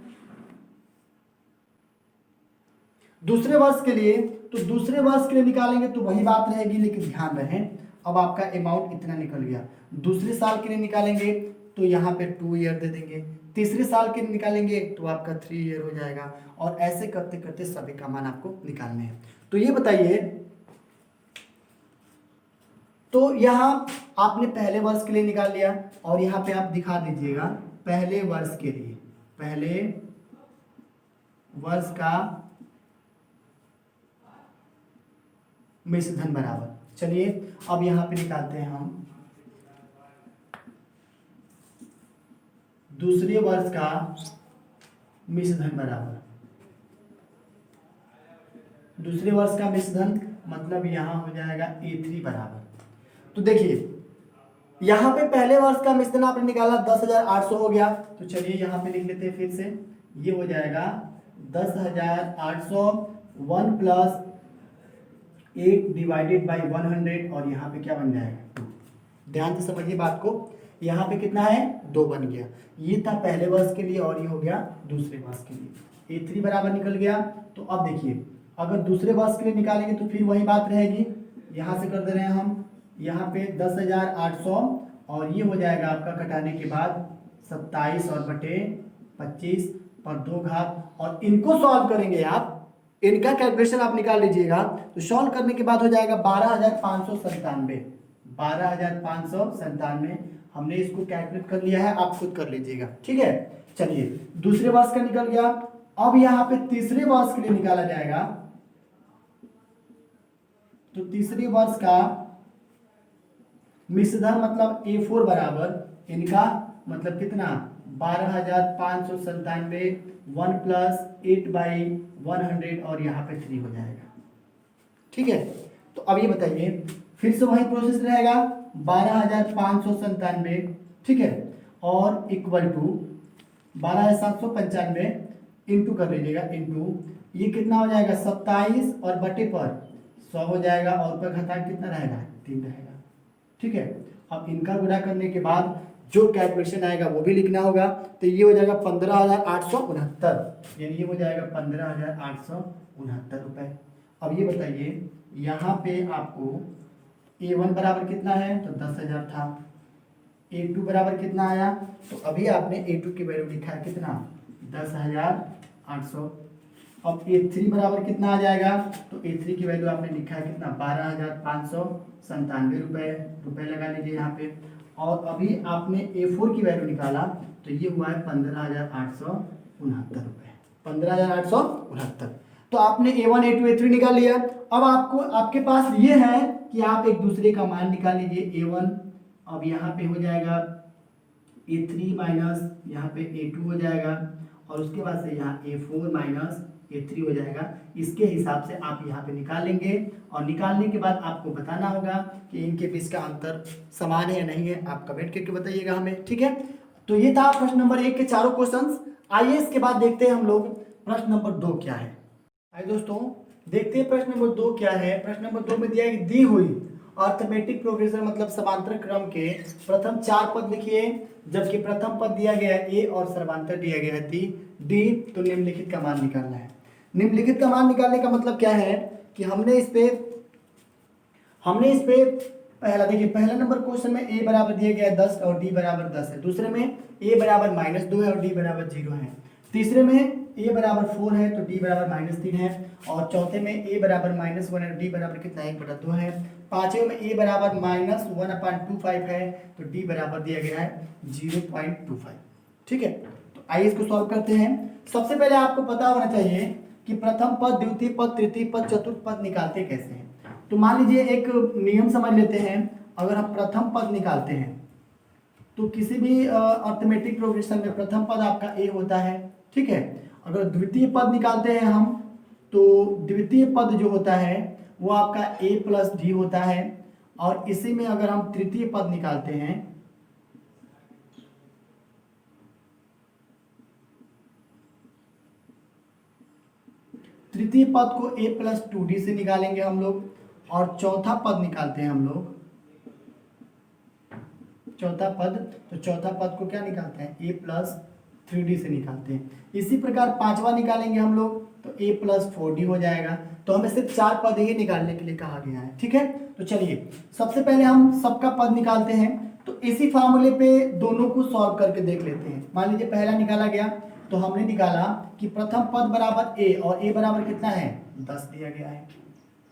दूसरे वर्ष के लिए, तो दूसरे वर्ष के लिए निकालेंगे तो वही बात रहेगी, लेकिन ध्यान रहे अब आपका अमाउंट इतना निकल गया। दूसरे साल के लिए निकालेंगे तो यहाँ पे 2 ईयर दे देंगे, तीसरे साल के लिए निकालेंगे तो आपका 3 ईयर हो जाएगा, और ऐसे करते करते सभी का मान आपको निकालने हैं। तो ये बताइए, तो यहाँ आपने पहले वर्ष के लिए निकाल लिया और यहाँ पे आप दिखा दीजिएगा पहले वर्ष के लिए, पहले वर्ष का मिश्रधन बराबर। चलिए अब यहाँ पे निकालते हैं हम दूसरे वर्ष का मिश्रधन बराबर। दूसरे वर्ष का मिश्रधन मतलब यहाँ हो जाएगा A3 बराबर। तो देखिए यहाँ पे पहले वर्ष का मिश्रधन आपने निकाला 10,800 हो गया, तो चलिए यहाँ पे लिख लेते हैं फिर से, ये हो जाएगा 10,800 1 प्लस 8 डिवाइडेड बाई 100 और यहाँ पे क्या बन जाएगा 2। ध्यान से समझिए बात को, यहाँ पे कितना है 2 बन गया। ये था पहले वर्ष के लिए और ये हो गया दूसरे वर्ष के लिए। A3 बराबर निकल गया। तो अब देखिए अगर दूसरे वर्ष के लिए निकालेंगे तो फिर वही बात रहेगी, यहाँ से कर दे रहे हैं हम, यहाँ पे 10,800 और ये हो जाएगा आपका कटाने के बाद 27 और बटे 25 पर 2 घात, और इनको सॉल्व करेंगे आप, इनका कैलकुलेशन आप निकाल लीजिएगा। तो सॉल्व करने के बाद हो जाएगा 12,597, 12,597। हमने इसको कैलकुलेट कर लिया है, आप खुद कर लीजिएगा। ठीक है, चलिए दूसरे वर्ष का निकल गया। अब यहाँ पे तीसरे वर्ष के लिए निकाला जाएगा, तो तीसरे वर्ष का मिश्रधन मतलब A4 बराबर इनका मतलब कितना 12,597 1 प्लस 8 बाई 100 और यहाँ पे 3 हो जाएगा। ठीक है, तो अब ये बताइए फिर से वही प्रोसेस रहेगा 12,597, ठीक है, और इक्वल टू 12,795 इंटू कर लीजिएगा, इंटू ये कितना हो जाएगा 27 और बटे पर 100 हो जाएगा, और ऊपर घातांक कितना रहेगा 3 रहेगा। ठीक है, अब इनका गुणा करने के बाद जो कैलकुलेशन आएगा वो भी लिखना होगा। तो ये हो जाएगा 15,869, यानी ये हो जाएगा 15,869 रुपये। अब ये बताइए यहाँ पे आपको A1 बराबर कितना है, तो 10,000 था। A2 बराबर कितना आया, तो अभी आपने A2 की वैल्यू लिखा है कितना 10,800। अब A3 बराबर कितना आ जाएगा, तो A3 की वैल्यू आपने लिखा है कितना 12,597 रुपये लगा लीजिए यहाँ पे। और अभी आपने A4 की वैल्यू निकाला, तो ये हुआ है 15,869 रुपये, 15,869। तो आपने A1 A2 A3 निकाल लिया। अब आपको आपके पास ये है कि आप एक दूसरे का मान निकाल लीजिए। A1 अब यहाँ पे हो जाएगा A3 माइनस यहाँ पे A2 हो जाएगा, और उसके बाद से यहाँ A4 माइनस A3 हो जाएगा। इसके हिसाब से आप यहाँ पे निकालेंगे, और निकालने के बाद आपको बताना होगा कि इनके बीच का अंतर समान है या नहीं है। आप कमेंट करके बताइएगा हमें, ठीक है। तो ये था प्रश्न नंबर 1 के चारों क्वेश्चंस। आइए इसके बाद देखते हैं हम लोग प्रश्न नंबर 2 क्या है। आइए दोस्तों देखते हैं प्रश्न नंबर 2 क्या है। प्रश्न नंबर 2 में दिया है कि दी हुई अर्थमेटिक प्रोग्रेशन मतलब समांतर क्रम के प्रथम 4 पद लिखिए, जबकि प्रथम पद दिया गया है A और सर्वांतर दिया गया है D। तो निम्नलिखित का मान निकालना है। निम्नलिखित का मान निकालने का मतलब क्या है कि हमने इस पे पहला देखिए, पहला नंबर क्वेश्चन में A बराबर दिया गया है 10 और D बराबर 10 है। दूसरे में A बराबर -2 है और D बराबर 0 है। तीसरे में A बराबर 4 है तो D बराबर -3 है। और चौथे में A बराबर -1 है तो D बराबर कितना 1/2 है। पांचवें में A बराबर -1/25 है तो D बराबर दिया गया है 0.25। ठीक है, तो आइए इसको सॉल्व करते हैं। सबसे पहले आपको पता होना चाहिए कि प्रथम पद, द्वितीय पद, तृतीय पद, चतुर्थ पद निकालते कैसे हैं। तो मान लीजिए एक नियम समझ लेते हैं। अगर हम प्रथम पद निकालते हैं तो किसी भी अर्थमेटिक प्रोग्रेशन में प्रथम पद आपका A होता है, ठीक है। अगर द्वितीय पद निकालते हैं हम तो द्वितीय पद जो होता है वो आपका A प्लस D होता है। और इसी में अगर हम तृतीय पद निकालते हैं तृतीय पद को A प्लस 2D से निकालेंगे हम लोग। और चौथा पद निकालते हैं हम लोग, चौथा पद, तो चौथा पद को क्या निकालते हैं A प्लस 3D से निकालते हैं। इसी प्रकार पांचवा निकालेंगे हम लोग तो A प्लस 4D हो जाएगा। तो हमें सिर्फ 4 पद ही निकालने के लिए कहा गया है, ठीक है। तो चलिए सबसे पहले हम सबका पद निकालते हैं। तो इसी फार्मूले पे दोनों को सॉल्व करके देख लेते हैं। मान लीजिए पहला निकाला गया तो हमने निकाला कि प्रथम पद बराबर A, और A बराबर कितना है 10 दिया गया है,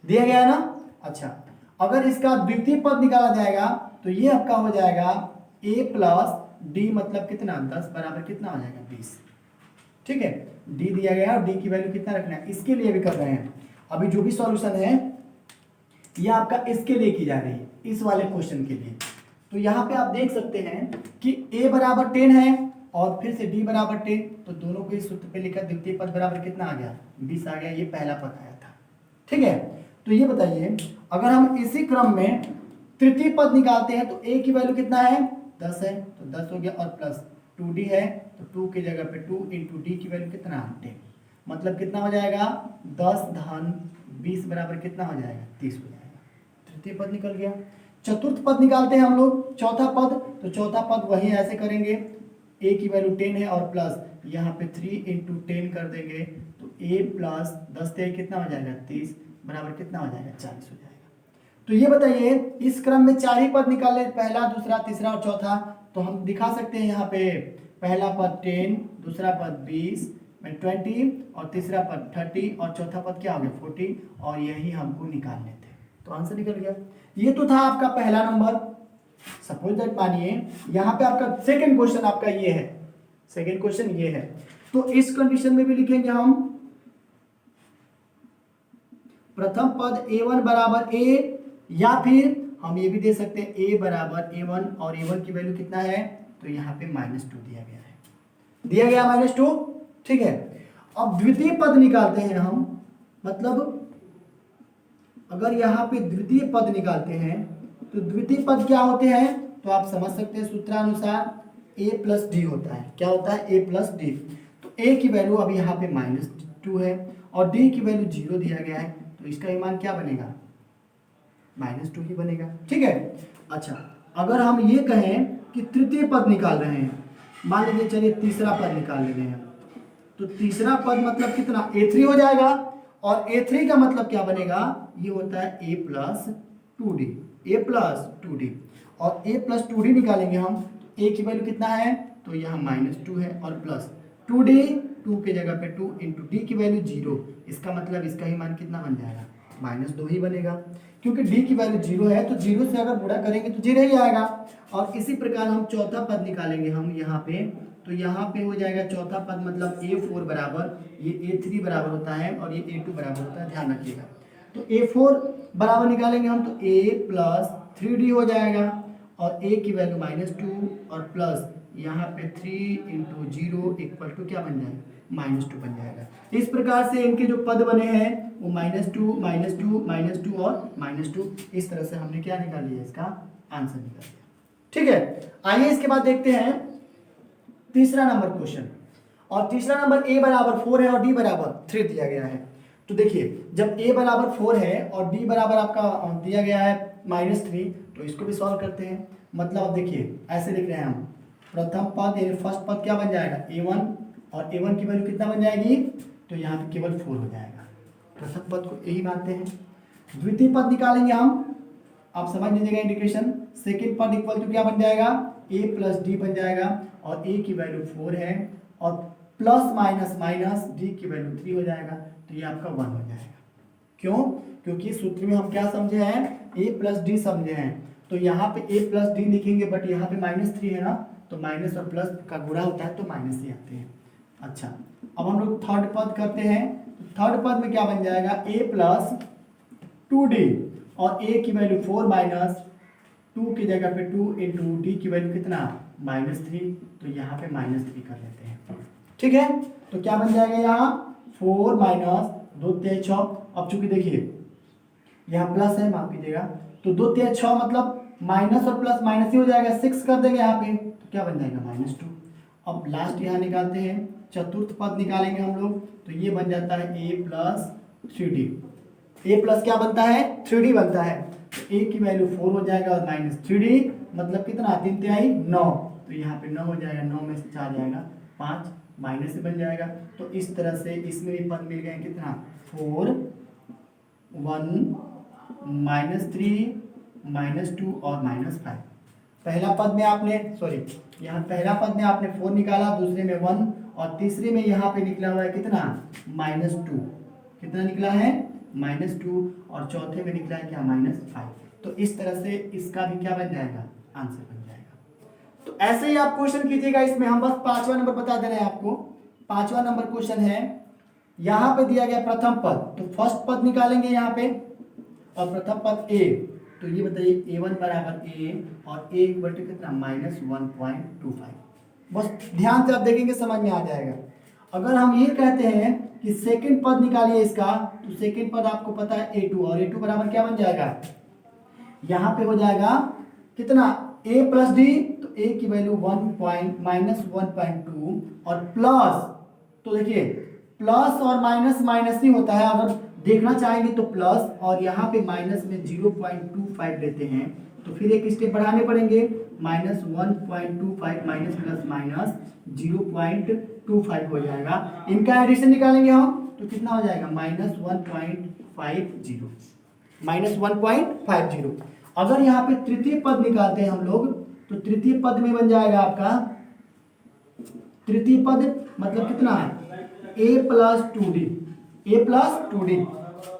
दिया गया है ना। अच्छा, अगर इसका द्वितीय पद निकाला जाएगा तो ये आपका हो जाएगा A प्लस D मतलब कितना 10 बराबर कितना हो जाएगा 20, ठीक है। D दिया गया और D की वैल्यू कितना रखना है इसके लिए भी कर रहे हैं। अभी जो भी सॉल्यूशन है ये आपका इसके लिए की जा रही है, इस वाले क्वेश्चन के लिए। तो यहाँ पे आप देख सकते हैं कि A बराबर 10 है और फिर से D बराबर 10, तो दोनों को इस सूत्र पे लिखा। द्वितीय पद बराबर कितना आ गया 20 आ गया, ये पहला पद आया था, ठीक है। तो ये बताइए अगर हम इसी क्रम में तृतीय पद निकालते हैं तो A की वैल्यू कितना है 10 है तो 10 हो गया, और प्लस 2D है तो 2 की जगह पे 2 इंटू D की वैल्यू कितना 10, मतलब कितना हो जाएगा 10 धन 20 बराबर कितना हो जाएगा 30 हो जाएगा। तृतीय पद निकल गया। चतुर्थ पद निकालते हैं हम लोग, चौथा पद, तो चौथा पद वही ऐसे करेंगे। A की वैल्यू 10 है और प्लस यहाँ पे 3 इंटू 10 कर देंगे तो A प्लस 10 से कितना हो जाएगा 30 बराबर कितना हो जाएगा 40 हो जाएगा। तो ये बताइए इस क्रम में 4 ही पद निकाले, पहला, दूसरा, तीसरा और चौथा। तो हम दिखा सकते हैं यहाँ पे पहला पद 10, दूसरा पद 20 में 20 और तीसरा पद 30 और चौथा पद क्या हो गया 40, और यही हमको निकालने थे। तो आंसर निकल गया। ये तो था आपका पहला नंबर। सपोज दैट मानिए यहाँ पे आपका सेकंड क्वेश्चन आपका ये है, सेकंड क्वेश्चन ये है। तो इस कंडीशन में भी लिखेंगे हम प्रथम पद A1 बराबर A, या फिर हम ये भी दे सकते हैं A बराबर A1 और A1 की वैल्यू कितना है तो यहाँ पे -2 दिया गया है, दिया गया -2, ठीक है। अब द्वितीय पद निकालते हैं हम, मतलब अगर यहाँ पे द्वितीय पद निकालते हैं तो द्वितीय पद क्या होते हैं तो आप समझ सकते हैं सूत्रानुसार A प्लस D होता है। क्या होता है A प्लस D। तो A की वैल्यू अभी यहाँ पे -2 है और D की वैल्यू 0 दिया गया है, तो इसका ही मान क्या बनेगा -2 ही बनेगा, ठीक है। अच्छा, अगर हम ये कहें कि तृतीय पद निकाल रहे हैं, मान लीजिए चलिए तीसरा पद निकाल ले रहे हैं, तो तीसरा पद मतलब कितना A3 हो जाएगा, और A3 का मतलब क्या बनेगा ये होता है A plus 2D, A plus 2D। और A प्लस 2D निकालेंगे हम तो A की वैल्यू कितना है तो यहाँ -2 है और प्लस 2D, 2 की जगह पे 2 इंटू D की वैल्यू 0, इसका मतलब इसका ही मान कितना बन जाएगा -2 ही बनेगा, क्योंकि D की वैल्यू 0 है तो 0 से अगर गुणा करेंगे तो 0 ही आएगा। और इसी प्रकार हम चौथा पद निकालेंगे हम यहाँ पे तो यहाँ पे हो जाएगा चौथा पद मतलब A4 बराबर ये A3 बराबर होता है और ये A2 बराबर होता है, ध्यान रखिएगा। तो A4 बराबर निकालेंगे हम तो A प्लस 3D हो जाएगा और A की वैल्यू -2 और प्लस यहाँ पे 3 इंटू 0 इक्वल टू क्या बन जाएगा, -2 बन जाएगा। इस प्रकार से इनके जो पद बने हैं वो -2 -2 -2 और -2, इस तरह से हमने क्या निकाल लिया, इसका आंसर निकाल लिया। ठीक है, आइए इसके बाद देखते हैं तीसरा नंबर क्वेश्चन। और तीसरा नंबर A बराबर 4 है और D बराबर 3 दिया गया है। तो देखिए जब A बराबर 4 है और D बराबर आपका दिया गया है -3, तो इसको भी सॉल्व करते हैं। मतलब अब देखिए ऐसे लिख रहे हैं हम, प्रथम पद यानी फर्स्ट पद क्या बन जाएगा A1 और A1 की वैल्यू कितना बन जाएगी, तो यहाँ पे केवल 4 हो जाएगा। प्रथम पद को यही मानते हैं। द्वितीय पद निकालेंगे हम, आप समझ लीजिएगा इंडिकेशन। सेकेंड पद इक्वल टू क्या बन जाएगा, A प्लस D बन जाएगा और A की वैल्यू 4 है और प्लस माइनस माइनस D की वैल्यू 3 हो जाएगा, तो ये आपका 1 हो जाएगा। क्यों, क्योंकि सूत्र में हम क्या समझे हैं, A प्लस D समझे हैं। तो यहाँ पे A प्लस D लिखेंगे बट यहाँ पे -3 है ना, तो माइनस और प्लस का गुणा होता है तो माइनस ही आते हैं। अच्छा, अब हम लोग थर्ड पद करते हैं। थर्ड पद में क्या बन जाएगा, A प्लस 2D और A की वैल्यू 4 माइनस 2 की जगह पे 2 इंटू D की वैल्यू कितना, -3, तो यहाँ पे -3 कर लेते हैं। ठीक है, तो क्या बन जाएगा यहाँ 4 माइनस 2 3 6। अब चूंकि देखिए यहाँ प्लस है, माफ कीजिएगा, तो 2 3 6 मतलब माइनस और प्लस माइनस ही हो जाएगा, 6 कर देंगे यहाँ पे, तो क्या बन जाएगा -2। अब लास्ट यहाँ निकालते हैं, चतुर्थ पद निकालेंगे हम लोग, तो ये बन जाता है A plus 3D। A plus क्या बनता है, 3D बनता है। तो A की वैल्यू 4 हो जाएगा और -3D मतलब कितना, 3 तिहाई 9, तो यहाँ पे 9 हो जाएगा, 9 में से 4 जाएगा 5, माइनस से बन जाएगा। तो इस तरह से इसमें भी पद मिल गए कितना, 4 1 -3 -2 और -5। पहला पद में आपने यहाँ पहला पद में आपने 4 निकाला, दूसरे में 1 और तीसरे में यहाँ पे निकला हुआ है कितना, -2। कितना निकला है, -2 और चौथे में निकला है क्या, -5। तो इस तरह से इसका भी क्या बन जाएगा, आंसर बन जाएगा। तो ऐसे ही आप क्वेश्चन कीजिएगा। इसमें हम बस 5वां नंबर बता दे रहे हैं आपको। 5वां नंबर क्वेश्चन है, यहाँ पे दिया गया प्रथम पद, तो फर्स्ट पद निकालेंगे यहाँ पे और प्रथम पद A, तो ये बताइए A1 बराबर A और A इक्वल टू कितना, -1.25। बस ध्यान से आप देखेंगे समझ में आ जाएगा। अगर हम ये कहते हैं कि सेकंड पद निकालिए इसका, तो सेकंड पद आपको पता है A2 और A2 बराबर क्या बन जाएगा, यहाँ पे हो जाएगा कितना, A प्लस D, तो A की वैल्यू -1.2 और प्लस, तो देखिए प्लस और माइनस माइनस ही होता है, अगर देखना चाहेंगे तो प्लस और यहाँ पे माइनस में 0.25 लेते हैं, तो फिर एक स्टेप बढ़ाने पड़ेंगे, -1.25 माइनस प्लस माइनस 0.25 हो जाएगा। इनका एडिशन निकालेंगे हम तो कितना हो जाएगा, -1.50। अगर यहाँ पे तृतीय पद निकालते हैं हम लोग, तो तृतीय पद में बन जाएगा आपका, तृतीय पद मतलब कितना है, A प्लस 2D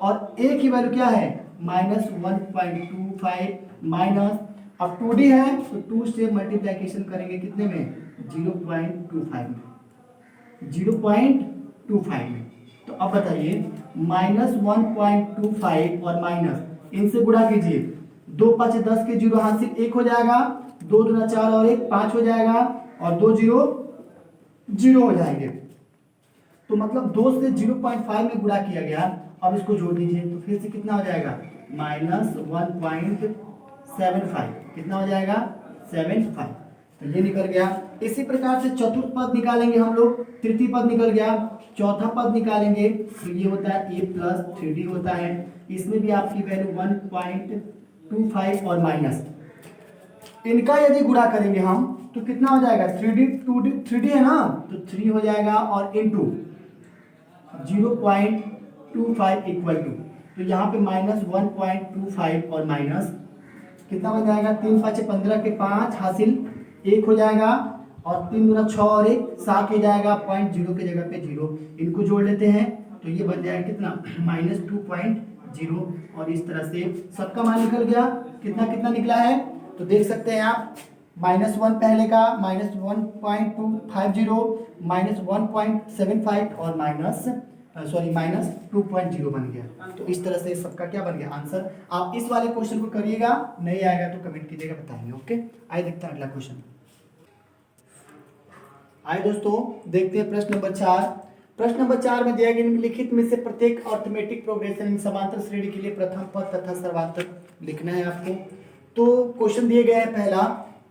और A की वैल्यू क्या है, -1.25 माइनस, अब 2D है तो 2 से मल्टीप्लिकेशन करेंगे कितने में, 0.25 में। तो अब बताइए -1.25 और माइनस, इनसे गुणा कीजिए, 2 5 10 के 0 हाथ से 1 हो जाएगा, 2 दूना 4 और 1 5 हो जाएगा और 2 0 हो जाएंगे। तो मतलब 2 से 0.5 में गुणा किया गया। अब इसको जोड़ दीजिए तो फिर से कितना हो जाएगा, -1.75। कितना हो जाएगा, 75। तो ये निकल गया। इसी प्रकार से चतुर्थ पद निकालेंगे हम लोग, तृतीय पद निकल गया, चौथा पद निकालेंगे तो ये होता है A प्लस 3D होता है। इसमें भी आपकी वैल्यू 1.25 और माइनस, इनका यदि गुणा करेंगे हम तो कितना हो जाएगा, 3D है ना, तो 3 हो जाएगा और इंटू 0.25 इक्वल टू, तो यहाँ पे -1.25 और माइनस कितना बन जाएगा, 3 5 15 के 5 हासिल 1 हो जाएगा और 3 दूना 6 और 1 7 हो जाएगा, 0.0 की जगह पे 0, इनको जोड़ लेते हैं तो ये बन जाएगा कितना, -2.0 और इस तरह से सबका मान निकल गया। कितना कितना निकला है तो देख सकते हैं आप, -1 पहले का, -1.250, -1.75 और -2.0 बन गया। तो इस तरह से सबका क्या बन गया आंसर। आप इस वाले क्वेश्चन को करिएगा, नहीं आएगा तो कमेंट कीजिएगा, बताएंगे। ओके, आइए देखते हैं अगला क्वेश्चन। आइए दोस्तों देखते हैं प्रश्न नंबर 4। प्रश्न नंबर 4 में दिया गया निम्नलिखित में से प्रत्येक अर्थमेटिक प्रोग्रेशन समांतर श्रेणी के लिए प्रथम पद तथा सर्वांतर लिखना है आपको। तो क्वेश्चन दिए गए हैं पहला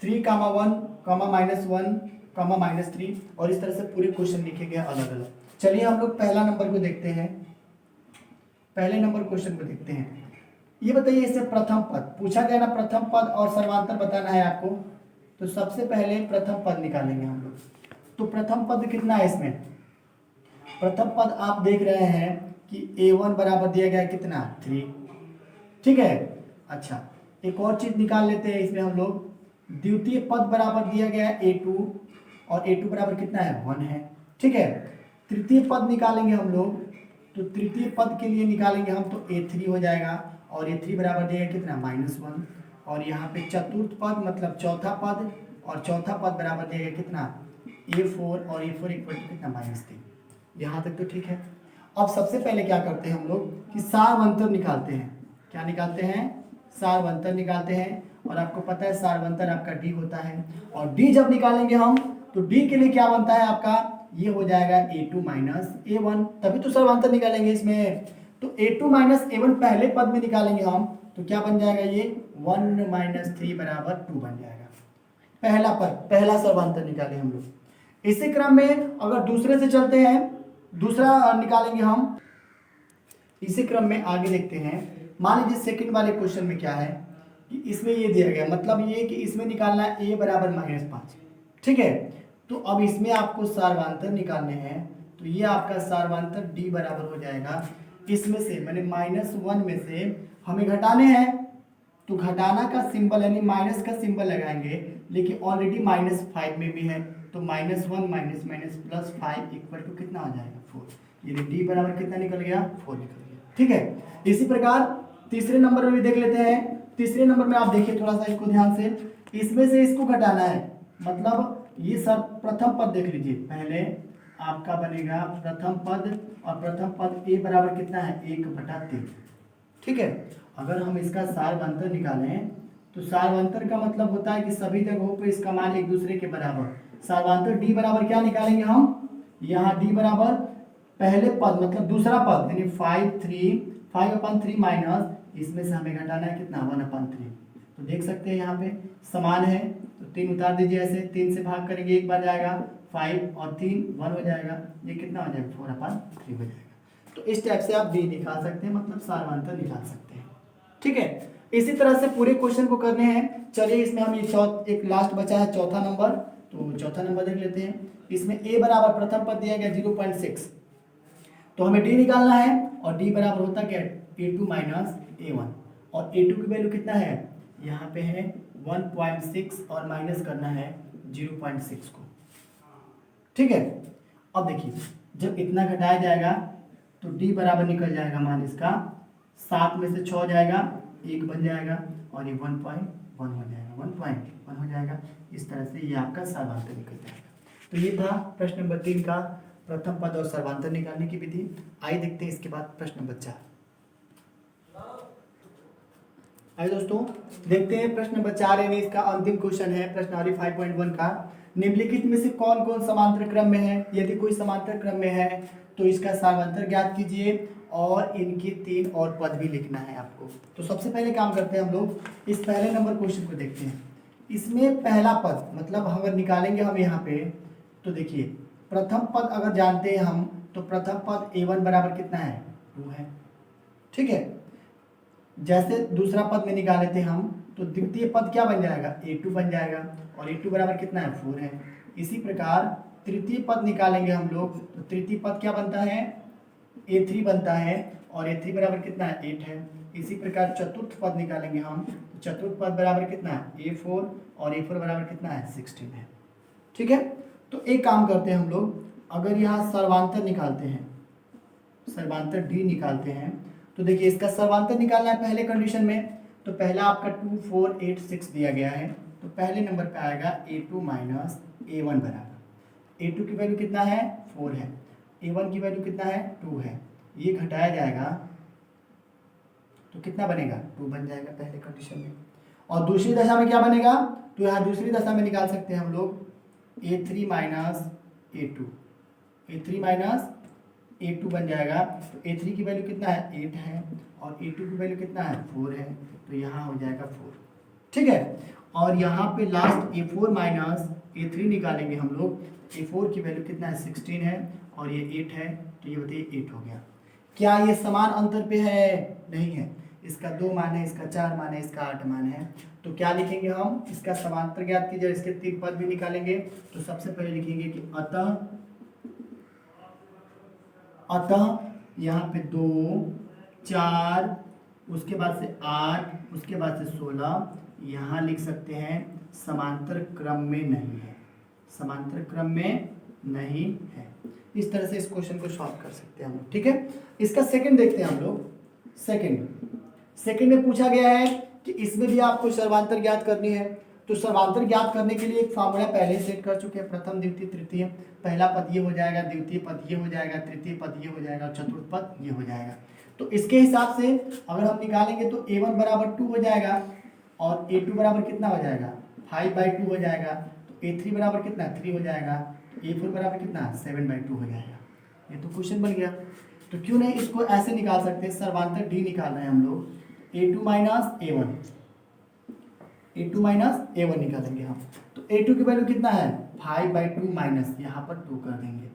3, 1, -1, -3 और इस तरह से पूरे क्वेश्चन लिखे गए अलग अलग। चलिए हम लोग पहला नंबर को देखते हैं। पहले नंबर क्वेश्चन को देखते हैं। ये बताइए इससे प्रथम पद पूछा गया ना, प्रथम पद और सर्वांतर बताना है आपको। तो सबसे पहले प्रथम पद निकालेंगे हम लोग। तो प्रथम पद कितना है इसमें, प्रथम पद आप देख रहे हैं कि a1 बराबर दिया गया कितना 3, ठीक है। अच्छा, एक और चीज निकाल लेते हैं इसमें हम लोग। द्वितीय पद बराबर दिया गया है a2 और a2 बराबर कितना है 1 है, ठीक है। तृतीय पद निकालेंगे हम लोग, तो तृतीय पद के लिए निकालेंगे हम तो a3 हो जाएगा और a3 बराबर दिया कितना -1 और यहाँ पे चतुर्थ पद मतलब चौथा पद और चौथा पद बराबर दिया गया कितना a4 और a4 इक्वल टू कितना -3। यहाँ तक तो ठीक है। अब सबसे पहले क्या करते हैं हम लोग कि सारवंतर निकालते हैं। क्या निकालते हैं, सारवंतर निकालते हैं। और आपको पता है सारवंतर आपका d होता है और d जब निकालेंगे हम तो d के लिए क्या बनता है आपका, ये हो जाएगा a2 -a1, तभी तो सारवंतर निकालेंगे इसमें। तो a2 -a1 पहले पद में निकालेंगे हम तो क्या बन जाएगा, ये 1 -3 बराबर 2 बन जाएगा। पहला पद, पहला सारवंतर निकाले हम लोग। इसी क्रम में अगर दूसरे से चलते हैं, दूसरा निकालेंगे हम। इसी क्रम में आगे देखते हैं। मान लीजिए सेकंड वाले क्वेश्चन में क्या है कि इसमें ये दिया गया, मतलब ये कि इसमें निकालना है a बराबर -5, ठीक है। तो अब इसमें आपको सारवांतर निकालने हैं, तो ये आपका सारवांतर d बराबर हो जाएगा इसमें से, मैंने -1 में से हमें घटाने हैं तो घटाना का सिंबल यानी माइनस का सिंबल लगाएंगे, लेकिन ऑलरेडी -5 में भी है तो -1 - +5 इक्वल टू कितना हो जाएगा 4। ये d बराबर कितना निकल गया 4 निकल गया, ठीक है। इसी प्रकार तीसरे नंबर में भी देख लेते हैं। तीसरे नंबर में आप देखिए थोड़ा सा इसको ध्यान से, इसमें से इसको घटाना है, मतलब ये सब प्रथम पद देख लीजिए। पहले आपका बनेगा प्रथम पद और प्रथम पद a बराबर कितना है 1/3, ठीक है। अगर हम इसका सारवंतर निकालें तो सारवंतर का मतलब होता है कि सभी जगहों पे इसका मान एक दूसरे के बराबर। सारवंतर d बराबर क्या निकालेंगे हम, यहाँ d बराबर पहले पद मतलब दूसरा पद यानी 5/3 माइनस इसमें से हमें घटाना है कितना 1/3। तो देख सकते हैं यहाँ पे समान है तो 3 उतार दीजिए, ऐसे 3 से भाग करेंगे 1 बार जाएगा 5 और 3 1 हो जाएगा, ये कितना हो जाएगा 4/3 हो जाएगा। तो इस टाइप से आप d निकाल सकते हैं, मतलब सारवंतर निकाल सकते हैं, ठीक है। इसी तरह से पूरे क्वेश्चन को करने हैं। चलिए इसमें हम ये एक लास्ट बचा है चौथा नंबर, तो चौथा नंबर देख लेते हैं। इसमें a बराबर प्रथम पद दिया गया 0.6, तो हमें d निकालना है और d बराबर होता क्या a2 -a1 और a2 की वैल्यू कितना है, यहाँ पे है 1.6 और माइनस करना है 0.6 को, ठीक है। अब देखिए जब इतना घटाया जाएगा तो d बराबर निकल जाएगा, मान इसका 7 में से 6 जाएगा 1 बन जाएगा और ये 1.1 हो जाएगा, 1.1 हो जाएगा। इस तरह से ये आपका सारवांतर निकल जाएगा। तो ये था प्रश्न नंबर 3 का प्रथम पद और सर्वांतर निकालने की विधि। आइए देखते हैं इसके बाद प्रश्न नंबर 4। आइए दोस्तों देखते हैं प्रश्न नंबर 4 यानी इसका अंतिम क्वेश्चन है प्रश्नावली 5.1 का। निम्नलिखित में से कौन कौन समांतर क्रम में है, यदि कोई समांतर क्रम में है तो इसका सारवांतर ज्ञात कीजिए और इनके 3 और पद भी लिखना है आपको। तो सबसे पहले काम करते हैं हम लोग इस पहले नंबर क्वेश्चन को देखते हैं। इसमें पहला पद मतलब अगर निकालेंगे हम यहाँ पे तो देखिए प्रथम पद अगर जानते हैं हम तो प्रथम पद a1 बराबर कितना है 2 है, ठीक है। जैसे दूसरा पद में निकाले थे हम तो द्वितीय पद क्या बन जाएगा a2 बन जाएगा और a2 बराबर कितना है 4 है। इसी प्रकार तृतीय पद निकालेंगे हम लोग तो तृतीय पद क्या बनता है a3 बनता है और a3 बराबर कितना है 8 है। इसी प्रकार चतुर्थ पद निकालेंगे हम तो चतुर्थ पद बराबर कितना है a4 और a4 बराबर कितना है 16 है, ठीक है। तो एक काम करते हैं हम लोग, अगर यहाँ सर्वांतर निकालते हैं, सर्वांतर d निकालते हैं तो देखिए इसका सर्वांतर निकालना है पहले कंडीशन में। तो पहला आपका 2 4 8 6 दिया गया है तो पहले नंबर पे आएगा A2 माइनस A1 बराबर, A2 की वैल्यू कितना है 4 है, A1 की वैल्यू कितना है 2 है, ये घटाया जाएगा तो कितना बनेगा 2 बन जाएगा पहले कंडीशन में। और दूसरी दशा में क्या बनेगा, तो यहाँ दूसरी दशा में निकाल सकते हैं हम लोग A3 minus A2, A3 minus A2 बन जाएगा। तो A3 की वैल्यू कितना है 8 है और A2 की वैल्यू कितना है 4 है, तो यहाँ हो जाएगा 4, ठीक है। और यहाँ पे लास्ट A4 माइनस A3 निकालेंगे हम लोग, A4 की वैल्यू कितना है 16 है और ये 8 है, तो ये बताइए 8 हो गया। क्या ये समान अंतर पे है, नहीं है, इसका 2 मान है, इसका 4 मान है, इसका 8 मान है। तो क्या लिखेंगे हम, इसका समांतर ज्ञात कीजिए, इसके 3 पद भी निकालेंगे। तो सबसे पहले लिखेंगे कि अतः यहाँ पे 2 4 उसके बाद से 8 उसके बाद से 16, यहाँ लिख सकते हैं समांतर क्रम में नहीं है, समांतर क्रम में नहीं है। इस तरह से इस क्वेश्चन को सॉल्व कर सकते हैं हम लोग, ठीक है। इसका सेकंड देखते हैं हम लोग। सेकंड में पूछा गया है कि इसमें भी आपको सर्वांतर ज्ञात करनी है। तो सर्वांतर ज्ञात करने के लिए एक फार्मूला पहले सेट कर चुके हैं, प्रथम द्वितीय तृतीय, पहला पद ये हो जाएगा, द्वितीय पद ये हो जाएगा, तृतीय पद ये हो जाएगा, चतुर्थ पद ये हो जाएगा। तो इसके हिसाब से अगर हम निकालेंगे तो A1 बराबर 2 हो जाएगा और A2 बराबर कितना हो जाएगा 5/2 हो जाएगा। तो A3 बराबर कितना 3 हो जाएगा, A4 बराबर कितना 7/2 हो जाएगा। ये तो क्वेश्चन बन गया। तो क्यों नहीं इसको ऐसे निकाल सकते हैं, सर्वांतर D निकाल रहे हैं हम लोग, A2 माइनस A1 निकालेंगे हम। तो A2 की वैल्यू कितना है 5/2 माइनस यहाँ पर 2 कर देंगे।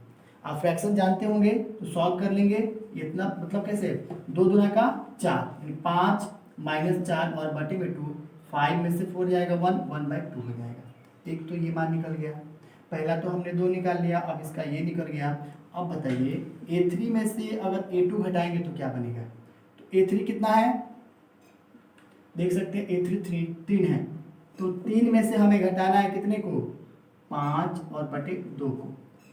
आप फ्रैक्शन जानते होंगे तो सॉल्व कर लेंगे। इतना मतलब कैसे, 2 दूना का 4, 5 माइनस 4 और बटे में 2, 5 में से 4 जाएगा 1/2 हो जाएगा। एक तो ये मान निकल गया, पहला तो हमने 2 निकाल लिया, अब इसका ये निकल गया। अब बताइए A3 में से अगर A2 घटाएंगे तो क्या बनेगा। तो A3 कितना है देख सकते हैं, A3 3 है, तो 3 में से हमें घटाना है कितने को 5 और बटे 2 को,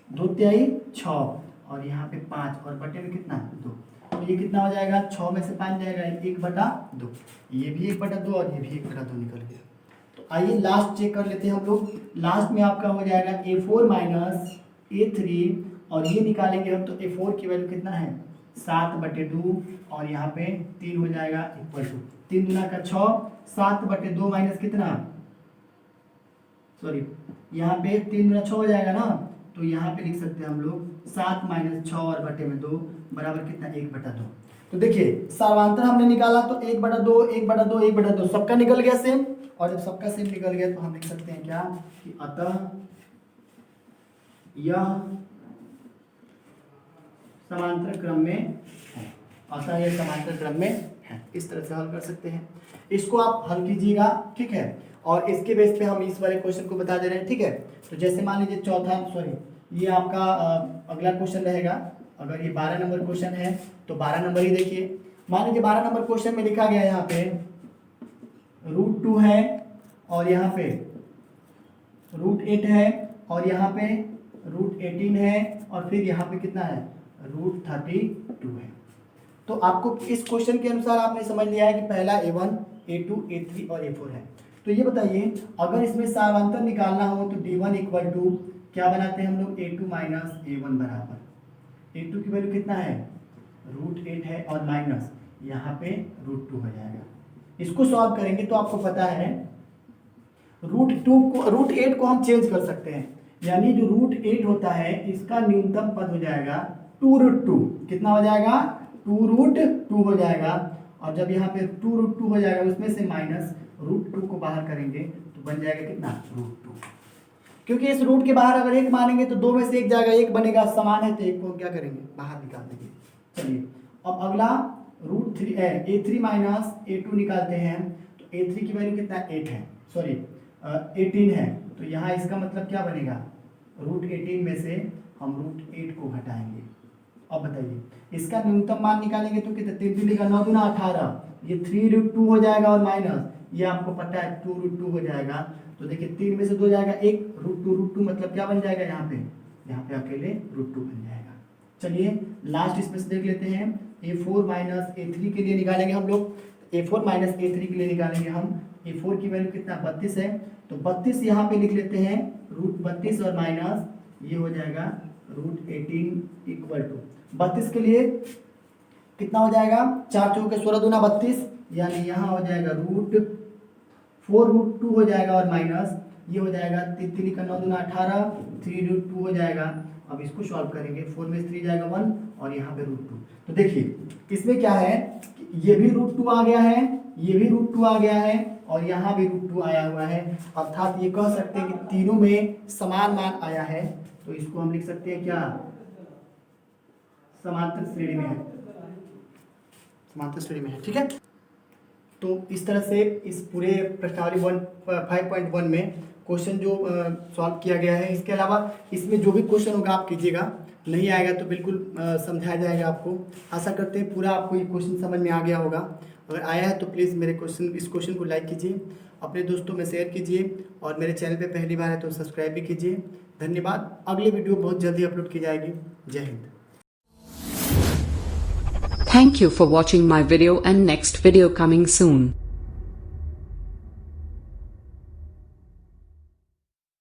2 तिहाई 6 और यहाँ पे 5 और बटे में कितना 2, तो ये कितना हो जाएगा 6 में से 5 जाएगा 1/2, ये भी 1/2 और ये भी 1/2 निकल गया। तो आइए लास्ट चेक कर लेते हैं हम लोग। लास्ट में आपका हो जाएगा A4 माइनस A3 और ये निकालेंगे हम, तो A4 की वैल्यू कितना है 7/2 और यहाँ पे 3 हो जाएगा इक्वल टू 3 दूना का 6, 7/2 माइनस कितना, सॉरी यहाँ पे 3 दूना 6 हो जाएगा ना, तो यहाँ पे लिख सकते हैं हम लोग 7 माइनस 6 और बटे में 2 बराबर कितना 1/2। तो देखिए सर्वांतर हमने निकाला तो 1/2 1/2 1/2 सबका निकल गया सेम, और जब सबका सेम निकल गया तो हम लिख सकते हैं क्या कि अतः यह समांतर क्रम में है, अतः यह समांतर क्रम में है। इस तरह से हल कर सकते हैं, इसको आप हल कीजिएगा, ठीक है। और इसके बेस पे हम इस वाले क्वेश्चन को बता दे रहे हैं, ठीक है। तो जैसे मान लीजिए ये आपका अगला क्वेश्चन रहेगा। अगर ये 12 नंबर क्वेश्चन है तो 12 नंबर ही देखिए। मान लीजिए 12 नंबर क्वेश्चन में लिखा गया यहाँ पे √2 है और यहाँ पे √8 है और यहाँ पे √18 है और फिर यहाँ पे कितना है √32 है। तो आपको इस क्वेश्चन के अनुसार आपने समझ लिया है कि पहला A1 A2 A3 और A4 है। तो ये बताइए अगर इसमें समांतर निकालना हो तो D1 इक्वल टू क्या बनाते हैं हम लोग A2 माइनस A1 बराबर, A2 की वैल्यू कितना है √8 है और माइनस यहाँ पे √2 हो जाएगा। इसको सॉल्व करेंगे तो आपको पता है √8 को हम चेंज कर सकते हैं, यानी जो √8 होता है इसका न्यूनतम पद हो जाएगा 2√2, कितना हो जाएगा 2√2 हो जाएगा। और जब यहाँ पे 2√2 हो जाएगा उसमें से माइनस √2 को बाहर करेंगे तो बन जाएगा कितना √2, क्योंकि इस रूट के बाहर अगर 1 मानेंगे तो 2 में से 1 जाएगा, 1 बनेगा, समान है तो 1 को क्या करेंगे बाहर निकाल देंगे। चलिए अब अगला A3 माइनस A2 निकालते हैं। तो A3 की वैल्यू कितना 8 है, सॉरी 18 है, तो यहाँ इसका मतलब क्या बनेगा √18 में से हम √8 को घटाएंगे। अब बताइए इसका न्यूनतम मान निकालेंगे तो कितना 3 लिखा 9 दूना 18, ये 3√2 हो जाएगा और माइनस ये आपको पता है 2√2 हो जाएगा। तो देखिए 3 में से 2 जाएगा 1, √2 मतलब क्या बन जाएगा यहाँ पे अकेले √2 बन जाएगा। चलिए लास्ट इसमें से देख लेते हैं A4 माइनस A3 के लिए निकालेंगे हम लोग। A4 माइनस A3 के लिए निकालेंगे हम। A4 की वैल्यू कितना 32 है, तो 32 यहाँ पे लिख लेते हैं रूट 32 और माइनस ये हो जाएगा रूट 18 इक्वल टू 32 के लिए कितना हो जाएगा 4 चौके 16 दूना 32, यानी यहाँ हो जाएगा रूट 4 रूट 2 हो जाएगा और माइनस ये हो जाएगा 3 का 9 दूना 18, 3 रूट 2 हो जाएगा। अब इसको सॉल्व करेंगे, 4 में 3 जाएगा 1 और यहाँ पे रूट 2। तो देखिए इसमें क्या है कि ये भी रूट 2 आ गया है, ये भी रूट 2 आ गया है और यहाँ भी रूट 2 आया हुआ है, अर्थात ये कह सकते हैं कि तीनों में समान मान आया है। तो इसको हम लिख सकते हैं क्या, समांतर श्रेणी में है, समांतर श्रेणी में है। ठीक है, तो इस तरह से इस पूरे प्रश्नावली 5.1 में क्वेश्चन जो सॉल्व किया गया है। इसके अलावा इसमें जो भी क्वेश्चन होगा आप कीजिएगा, नहीं आएगा तो बिल्कुल समझाया जाएगा आपको। आशा करते हैं पूरा आपको ये क्वेश्चन समझ में आ गया होगा। अगर आया है तो प्लीज़ मेरे इस क्वेश्चन को लाइक कीजिए, अपने दोस्तों में शेयर कीजिए और मेरे चैनल पे पहली बार है तो सब्सक्राइब भी कीजिए। धन्यवाद। अगली वीडियो बहुत जल्दी अपलोड की जाएगी। जय Hind. Thank you for watching my video, and next video coming soon.